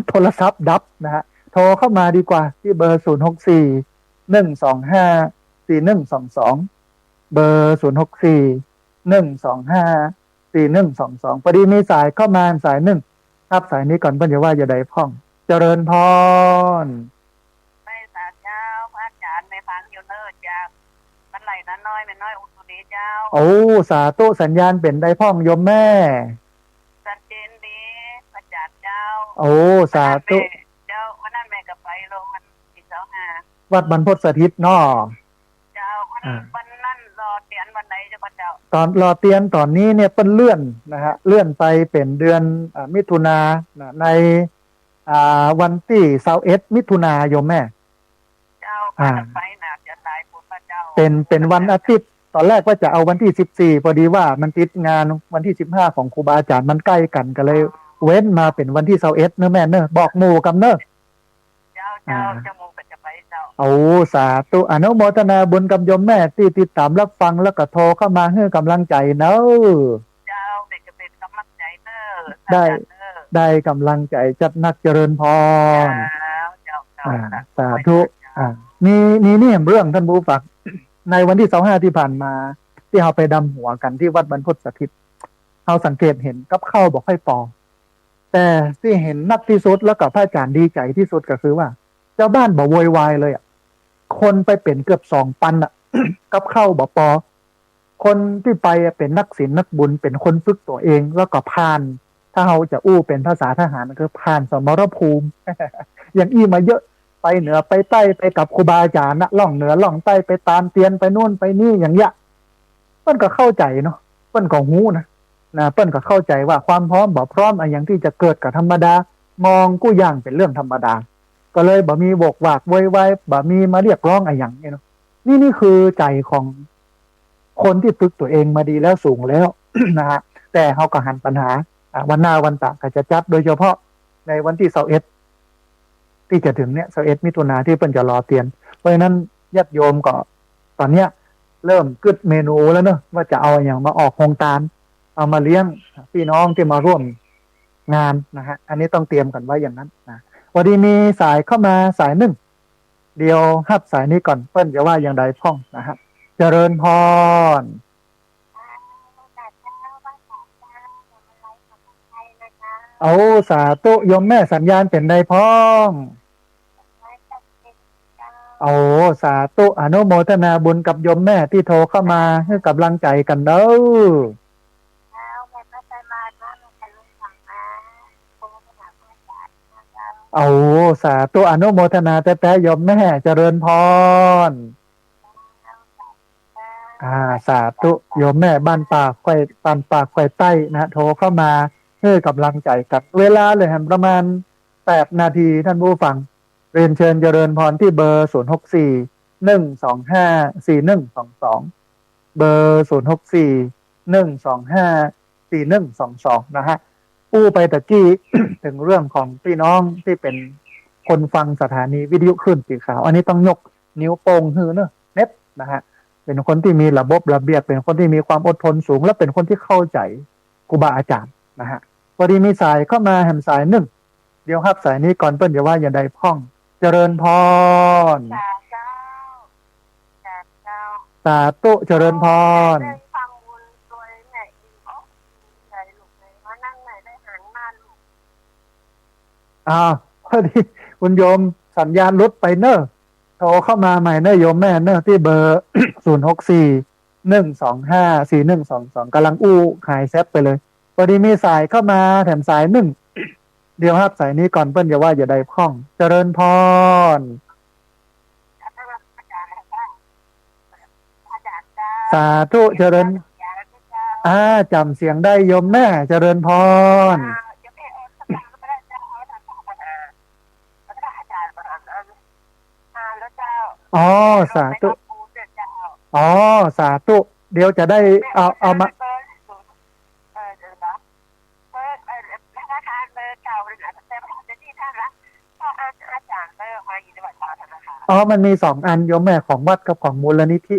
โทรศัพท์ดับนะฮะโทรเข้ามาดีกว่าที่เบอร์0641254122เบอร์0641254122พอดีมีสายเข้ามาสายหนึ่งครับสายนี้ก่อนเพิ่นจะว่าอย่าได้พ้องเจริญพรไม่สาเจ้าอาจารย์ในฟังอยู่เนิ่นจ้ามันไหลนั้นน้อยเป็นน้อยอุตุดีเจ้าโอ้สาธุสัญญาณเป็นได้พ้องโยมแม่ชัดเจนดีอาจารย์เจ้าโอ้สาธุเจ้าวันนั้นแม่ก็ไปลงมันที่25วัดบรรพตสถิตเนาะเจ้าวันนั้นรอเตียนวันไหนเจ้าเจ้าตอนรอเตียนตอนนี้เนี่ยเปิ้นเลื่อนนะฮะเลื่อนไปเป็นเดือนมิถุนาในวันที่21มิถุนายนแม่เจ้าไปน่ะจะตายปู่พระเจ้าเป็นวันอาทิตย์ตอนแรกว่าจะเอาวันที่14พอดีว่ามันติดงานวันที่15ของครูบาอาจารย์มันใกล้กันก็เลยเว้นมาเป็นวันที่21เนอะแม่เนอะบอกหมู่กับเนอะเจ้าจะหมู่ก็จะไปเจ้าโอ้สาธุอนุโมทนาบุญกับโยมแม่ที่ติดตามรับฟังแล้วก็โทรเข้ามาให้กำลังใจเนอะเจ้าเด็กจะเป็นกำลังใจเนอะได้กำลังใจจัดนักเจริญพรสาธุมีนี่เรื่องท่านผู้ฟังในวันที่25ที่ผ่านมาที่เราไปดำหัวกันที่วัดบรรพตสถิตเราสังเกตเห็นกับข้าวบอกให้ปอแต่ที่เห็นนักที่สุดแล้วกับพระอาจารย์ดีใจที่สุดก็คือว่าเจ้าบ้านบอกโวยวายเลยคนไปเป็นเกือบ2,000กับข้าวบอกปอคนที่ไปเป็นนักศิลป์นักบุญเป็นคนฝึกตัวเองแล้วก็ผ่านถ้าเราจะอู้เป็นภาษาทหารคือผ่านสมรภูมิ อย่างอี้มาเยอะไปเหนือไปใต้ไปกับครูบาอาจารย์นะล่องเหนือล่องใต้ไปตามเตียนไปนู่นไปนี่อย่างเงี้ยเปิ้นก็เข้าใจเนาะเปิ้นก็หูนะเปิ้นก็เข้าใจว่าความพร้อมบ่พร้อมอย่างที่จะเกิดกับธรรมดามองกู้ย่างเป็นเรื่องธรรมดาก็เลยบ่มีโวกวากโวยวายบ่มีมาเรียกร้องอะไรอย่างเนาะนี่คือใจของคนที่ฝึกตัวเองมาดีแล้วสูงแล้ว นะฮะแต่เขาก็หันปัญหาวันหน้าวันตะก็จะจัดโดยเฉพาะในวันที่21ที่จะถึงเนี่ย21มิถุนายนที่เพิ่นจะรอเตียนเพราะฉะนั้นญาติโยมก็ตอนเนี้ยเริ่มกึดเมนูแล้วเนอะว่าจะเอาอย่างมาออกโครงการเอามาเลี้ยงพี่น้องที่มาร่วมงานนะฮะอันนี้ต้องเตรียมกันไว้อย่างนั้นนะวันนี้มีสายเข้ามาสายหนึ่งเดียวฮับสายนี้ก่อนเปิ้นจะว่าอย่างใดพ้องนะฮะเจริญพรเอาสาธุโยมแม่สัญญาณเป็นใดพ้อง โอ้สาธุอนุโมทนาบุญกับโยมแม่ที่โทรเข้ามาให้กำลังใจกันเด้อแล้วแม่ก็ไปมานะแม่จะรู้สั่งนะคงไม่หนักไม่จ่ายนะเจ้าโอ้สาธุอนุโมทนาแต่โยมแม่เจริญพรสาธุโยมแม่บ้านปากไฟใต้นะโทรเข้ามาให้กำลังใจกับเวลาเลยครับประมาณ8 นาทีท่านผู้ฟังเรียนเชิญเจริญพรที่เบอร์0641254122เบอร์0641254122นะฮะอู้ไปตะกี้ ถึงเรื่องของพี่น้องที่เป็นคนฟังสถานีวิทยุคลื่นสีขาวอันนี้ต้องยกนิ้วโป้งฮือเนอะเน็ตนะฮะเป็นคนที่มีระบบระเบียบเป็นคนที่มีความอดทนสูงและเป็นคนที่เข้าใจครูบาอาจารย์นะฮะพอดีมีสายเข้ามาแหมสายหนึ่งเดี๋ยวครับสายนี้ก่อนเปิ้ลอย่าว่าอย่าใดพ้องเจริญพรสาธุเจริญพรฟังบุญตัวแม่อีกใจลูกเลยมานั่งไหนได้หันมาลูกพอดีคุณโยมสัญญาณลดไปเนอะโทรเข้ามาใหม่เนอะโยมแม่เนอะที่เบอร์0641254122กำลังอู้หายแซบไปเลยพอดีมีสายเข้ามาแถมสายหนึ่งเดี๋ยวครับสายนี้ก่อนเปิ้ลอย่าว่าอย่าใดพ้องเจริญพรสาธุเจริญจำเสียงได้โยมแม่เจริญพรสาธุสาธุเดี๋ยวจะได้เอามามันมี2 อันโยมแม่ของวัดกับของมูลนิธิ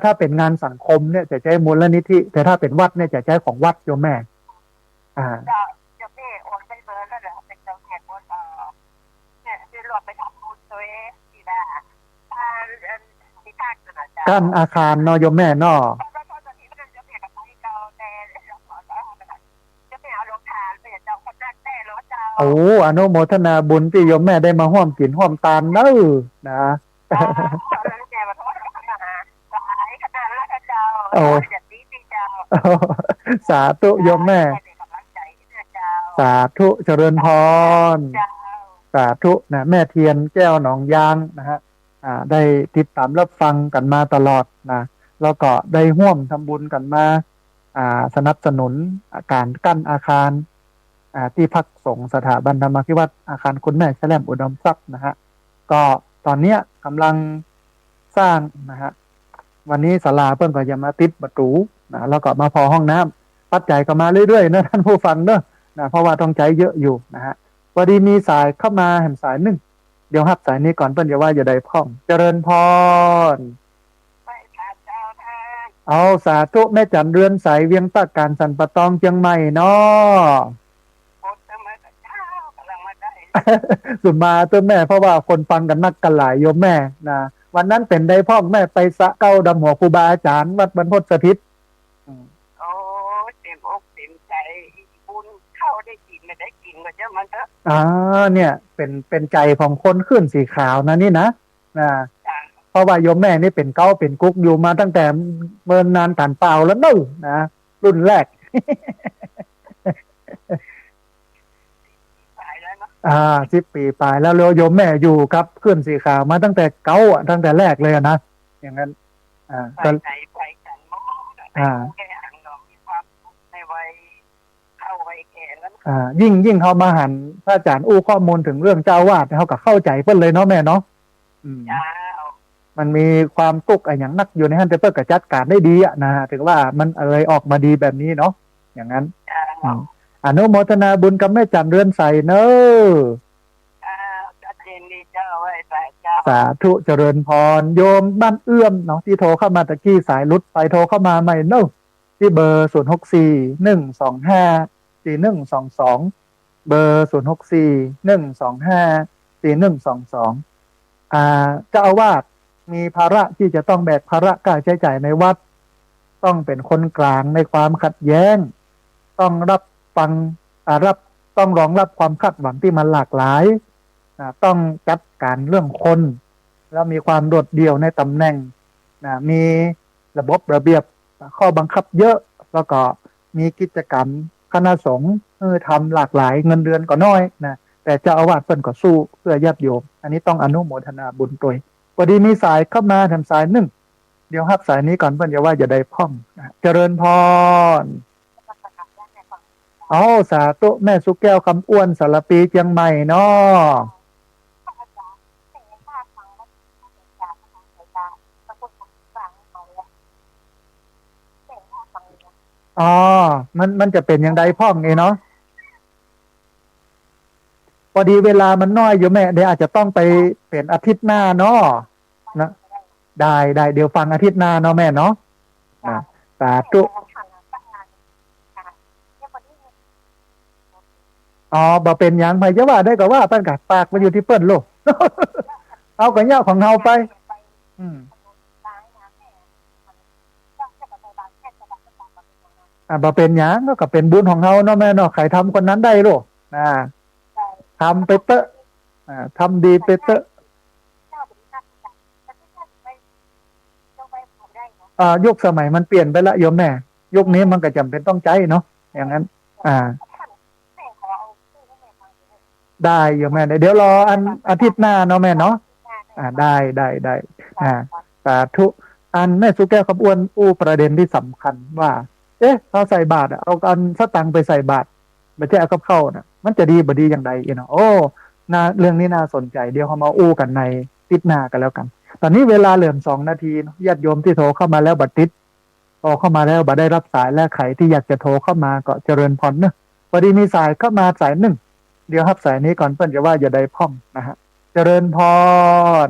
ถ้าเป็นงานสังคมเนี่ยจะใช้มูลนิธิแต่ถ้าเป็นวัดเนี่ยจะใช้ของวัดโยมแม่จะไม่โอนไปเบอร์แล้วเหรอเป็นเจ้าแขกบนเนี่ยคือรวมไปทำบุญตัวเองทีละกั้นอาคารเนาะโยมแม่เนาะอนุโมทนาบุญที่โยมแม่ได้มาร่วมกินร่วมทานเนอะนะสาธุโยมแม่สาธุเจริญพรสาธุนะแม่เทียนแก้วหนองยางนะฮะได้ติดตามรับฟังกันมาตลอดนะแล้วก็ได้ร่วมทำบุญกันมาสนับสนุนการกั้นอาคารที่พักสงฆ์สถาบันธรรมภิวัตรอาคารคุณแม่แชล่มอุดมทรัพย์นะฮะก็ตอนเนี้ยกำลังสร้างนะฮะวันนี้ศาลาเพิ่งก็จะมาติดประตูนะแล้วก็มาพอห้องน้ำปัจจัยก็มาเรื่อยๆนะท่านผู้ฟังเนอะนะเพราะว่าต้องใจเยอะอยู่นะฮะพอดีมีสายเข้ามาแห่งสายหนึ่งเดี๋ยวรับสายนี้ก่อนเปิ้ลอย่าว่าอย่าใดพ้องเจริญพรเอาสาธุแม่จันเรือนใสเวียงตะการสันปะตองเชียงใหม่เนาะสุมาตัวแม่เพราะว่าคนฟังกันนักกันหลายโยมแม่นะวันนั้นเป็นได้พ่อแม่ไปสะเก้าดำหัวครูบาอาจารย์วัดบรรพตสถิตเต็มอกเต็มใจบุญเข้าได้กินไม่ได้กินก็จะมันเถอะเนี่ยเป็นใจของคนขึ้นสีขาวนะนี่นะเพราะว่าโยมแม่นี่เป็นเก้าเป็นกุ๊กอยู่มาตั้งแต่เมื่อนานผ่านเปล่าแล้วนู่นนะรุ่นแรก10 ปีปลายแล้วโยมแม่อยู่ครับขึ้นสีขาวมาตั้งแต่เก้าตั้งแต่แรกเลยนะอย่างนั้นไปไหนไปกันมองแก่หันเรามีความในวัยเข้าวัยแก่แล้วยิ่งเขามาหันพระอาจารย์อู้ข้อมูลถึงเรื่องเจ้าวาดเขาก็เข้าใจเพิ่นเลยเนาะแม่เนาะมันมีความตุกอย่างนักอยู่ในฮันเตเปอร์กับจัดการได้ดีนะถึงว่ามันอะไรออกมาดีแบบนี้เนาะอย่างนั้นอนุโมทนาบุญกับแม่จันเรือนใสเนอะสาธุเจริญพรโยมบ้านเอื้อมเนาะที่โทรเข้ามาตะกี้สายลุดไปโทรเข้ามาใหม่เนอะที่เบอร์0641254122เบอร์0641254122เจ้าอาวาสมีภาระที่จะต้องแบกภาระค่าใช้จ่ายในวัดต้องเป็นคนกลางในความขัดแย้งต้องรับฟังต้องรองรับความคาดหวังที่มันหลากหลายต้องจัดการเรื่องคน แล้วมีความโดดเดี่ยวในตำแหน่งนะมีระบบระเบียบข้อบังคับเยอะแล้วก็มีกิจกรรมคณะสงฆ์ทำหลากหลายเงินเดือนก็น้อยนะแต่เจ้าอาวาสเพิ่นก็สู้เพื่อญาติโยมอันนี้ต้องอนุโมทนาบุญด้วยพอดีมีสายเข้ามาทำสายหนึ่งเดี๋ยวรับสายนี้ก่อนเพิ่นจะว่าจะได้พ่องเจริญพรเอาสาธุแม่สุแก้วคำอ้วนสารปีเชียงใหม่เนาะอ๋อมันจะเป็นอย่างใดพ่องไงเนาะพอดีเวลามันน้อยอยู่แม่เดี๋ยวอาจจะต้องไปเป็นอาทิตย์หน้าเนาะนะได้เดี๋ยวฟังอาทิตย์หน้าเนาะแม่เนาะสาธุอ๋อบ่เป็นหยังไผจะว่าได้ก็ว่าเปิ้นก็ปากมาอยู่ที่เปิ้นโลก เอาก็ยาวของเฮาไปอืมบ่เป็นหยังก็เป็นบุญของเฮาเนาะแม่เนาะใครทำคนนั้นได้โลกทำไปเตอะทำดีไปเตอะยุคสมัยมันเปลี่ยนไปละโยมแม่ยุคนี้มันก็จำเป็นต้องใจเนาะอย่างนั้นได้โยมแม่เดี๋ยวรออันอาทิตย์หน้าเนาะแม่เนาะได้สาธุอันแม่สุแก้วคำอ้วนประเด็นที่สำคัญว่าเราใส่บาตรเอาอันสตังค์ไปใส่บาตรไม่ใช่เอากับเข้านะมันจะดีบ่ดีอย่างใดเนาะโอ้เรื่องนี้น่าสนใจเดี๋ยวเขามากันในติดหน้ากันแล้วกันตอนนี้เวลาเหลือ2 นาทีญาติโยมที่โทรเข้ามาแล้วบัดติดพอเข้ามาแล้วบัดได้รับสายและใครที่อยากจะโทรเข้ามาก็เจริญพรเนอะพอดีมีสายเข้ามาสายหนึ่งเดี๋ยวรับสายนี้ก่อนเพื่อนจะว่าอย่าได้พ่องนะฮะเจริญพร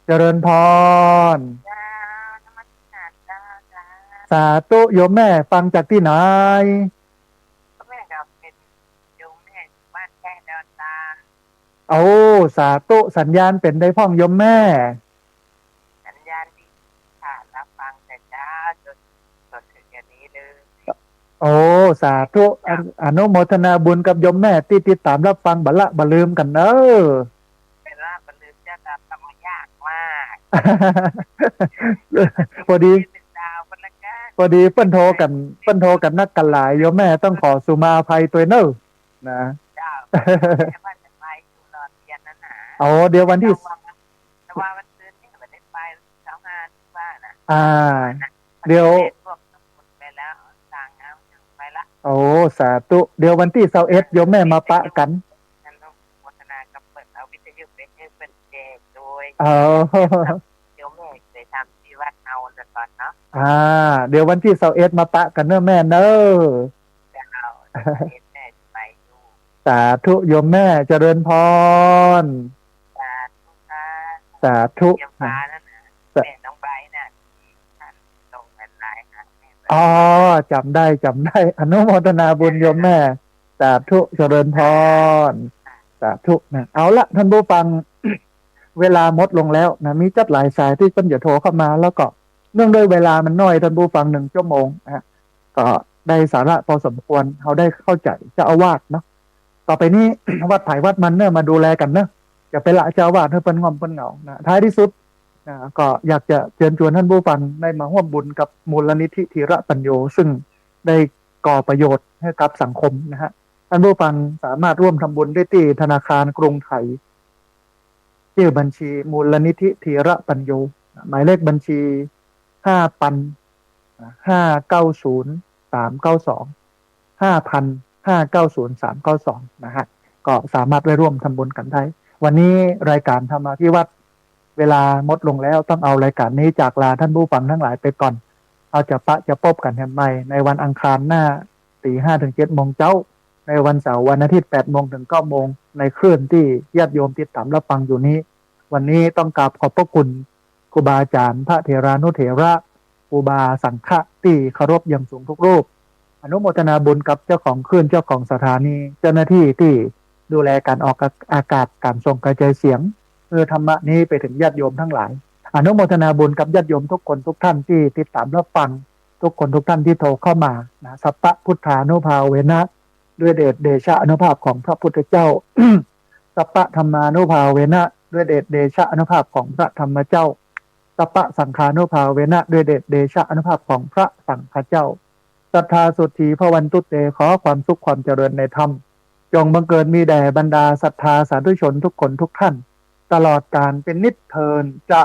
เจริญพรสาธุโยมแม่ฟังจากที่ไหนแม่ก็เป็นโยมแม่บ้านแค่ดอนตาโอ้สาธุสัญญาณเป็นได้พ่องโยมแม่สัญญาณดีค่ะรับฟังแต่เช้าจนถึงอย่างนี้เลยโอ้สาธุอนุโมทนาบุญกับโยมแม่ที่ติดตามรับฟังบัลละบลืมกันเนอะเป็นละบลืมจะทำมายากมากพอดีเปิ้นโทรกันนักกันหลายโยมแม่ต้องขอสุมาภัยตัวเนอะนะเอาเดี๋ยววันที่ว่าวันซื้อนี่ไม่ได้ไปเช้างานว่านะเดี๋ยวไปแล้วต่างงานไปละโอ้สาธุเดี๋ยววันที่21โยมแม่มาปะกันนั่นต้องวัฒนากับเปิดเอาวิทยุไปให้เป็นแจกโดยโยมแม่เคยทำที่วัดเอาแต่ก่อนเนาะเดี๋ยววันที่21มาปะกันเนอะแม่เนอะสาธุโยมแม่เจริญพรสาธุแม่น้องไบร์ทน่ะลงเป็นไลน์ค่ะจำได้อนุโมทนาบุญโยมแม่สาธุเจริญพรสาธุนะเอาละท่านผู้ฟังเวลาหมดลงแล้วนะมีจัดหลายสายที่เพิ่นจะโทรเข้ามาแล้วก็เนื่องด้วยเวลามันน้อยท่านผู้ฟัง1 ชั่วโมงนะก็ได้สาระพอสมควรเขาได้เข้าใจเจ้าอาวาสเนาะต่อไปนี้ วัดไผ่วัดมันเนอะมาดูแลกันเนอะอย่าไปละเจ้าอาวาสให้เปิ้นงอมเปิ้นเหงานะท้ายที่สุดนะก็อยากจะเชิญชวนท่านผู้ฟังได้มาร่วมบุญกับมูลนิธิธีระปัญโยซึ่งได้ก่อประโยชน์ให้กับสังคมนะฮะท่านผู้ฟังสามารถร่วมทำบุญได้ที่ธนาคารกรุงไทยชื่อบัญชีมูลนิธิธีระปัญโยหมายเลขบัญชี5,590,392 นะฮะก็สามารถไปร่วมทำบุญกันได้วันนี้รายการธรรมาภิวัตรเวลาหมดลงแล้วต้องเอารายการนี้จากลาท่านผู้ฟังทั้งหลายไปก่อนเอาจะพบกันใหม่ในวันอังคารหน้า 5 ถึง 7 โมงเช้าในวันเสาร์วันอาทิตย์ 8 โมงถึง 9 โมงในคลื่นที่ญาติโยมติดตามรับฟังอยู่นี้วันนี้ต้องกราบขอบพระคุณครูบาอาจารย์พระเถรานุเถระครูบาสังฆะที่เคารพอย่างสูงทุกรูปอนุโมทนาบุญกับเจ้าของคลื่นเจ้าของสถานีเจ้าหน้าที่ที่ดูแลการออกอากาศการส่งกระจายเสียงธรรมะนี้ไปถึงญาติโยมทั้งหลายอนุโมทนาบุญกับญาติโยมทุกคนทุกท่านที่ติดตามรับฟังทุกคนทุกท่านที่โทรเข้ามานะสัพพะพุทธานุภาเวนะด้วยเดชเดชะอนุภาพของพระพุทธเจ้า สัพพะธรรมานุภาเวนะ ด้วยเดชเดชะอนุภาพของพระธรรมเจ้าตัปปะสังฆานุภาเวนะด้วยเดชเดชะอนุภาพของพระสังฆเจ้าศรัทธาสุทธีพระวันตุเตขอความสุขความเจริญในธรรมจงบังเกิดมีแด่บรรดาศรัทธาสาธุชนทุกคนทุกท่านตลอดกาลเป็นนิจเทินจะ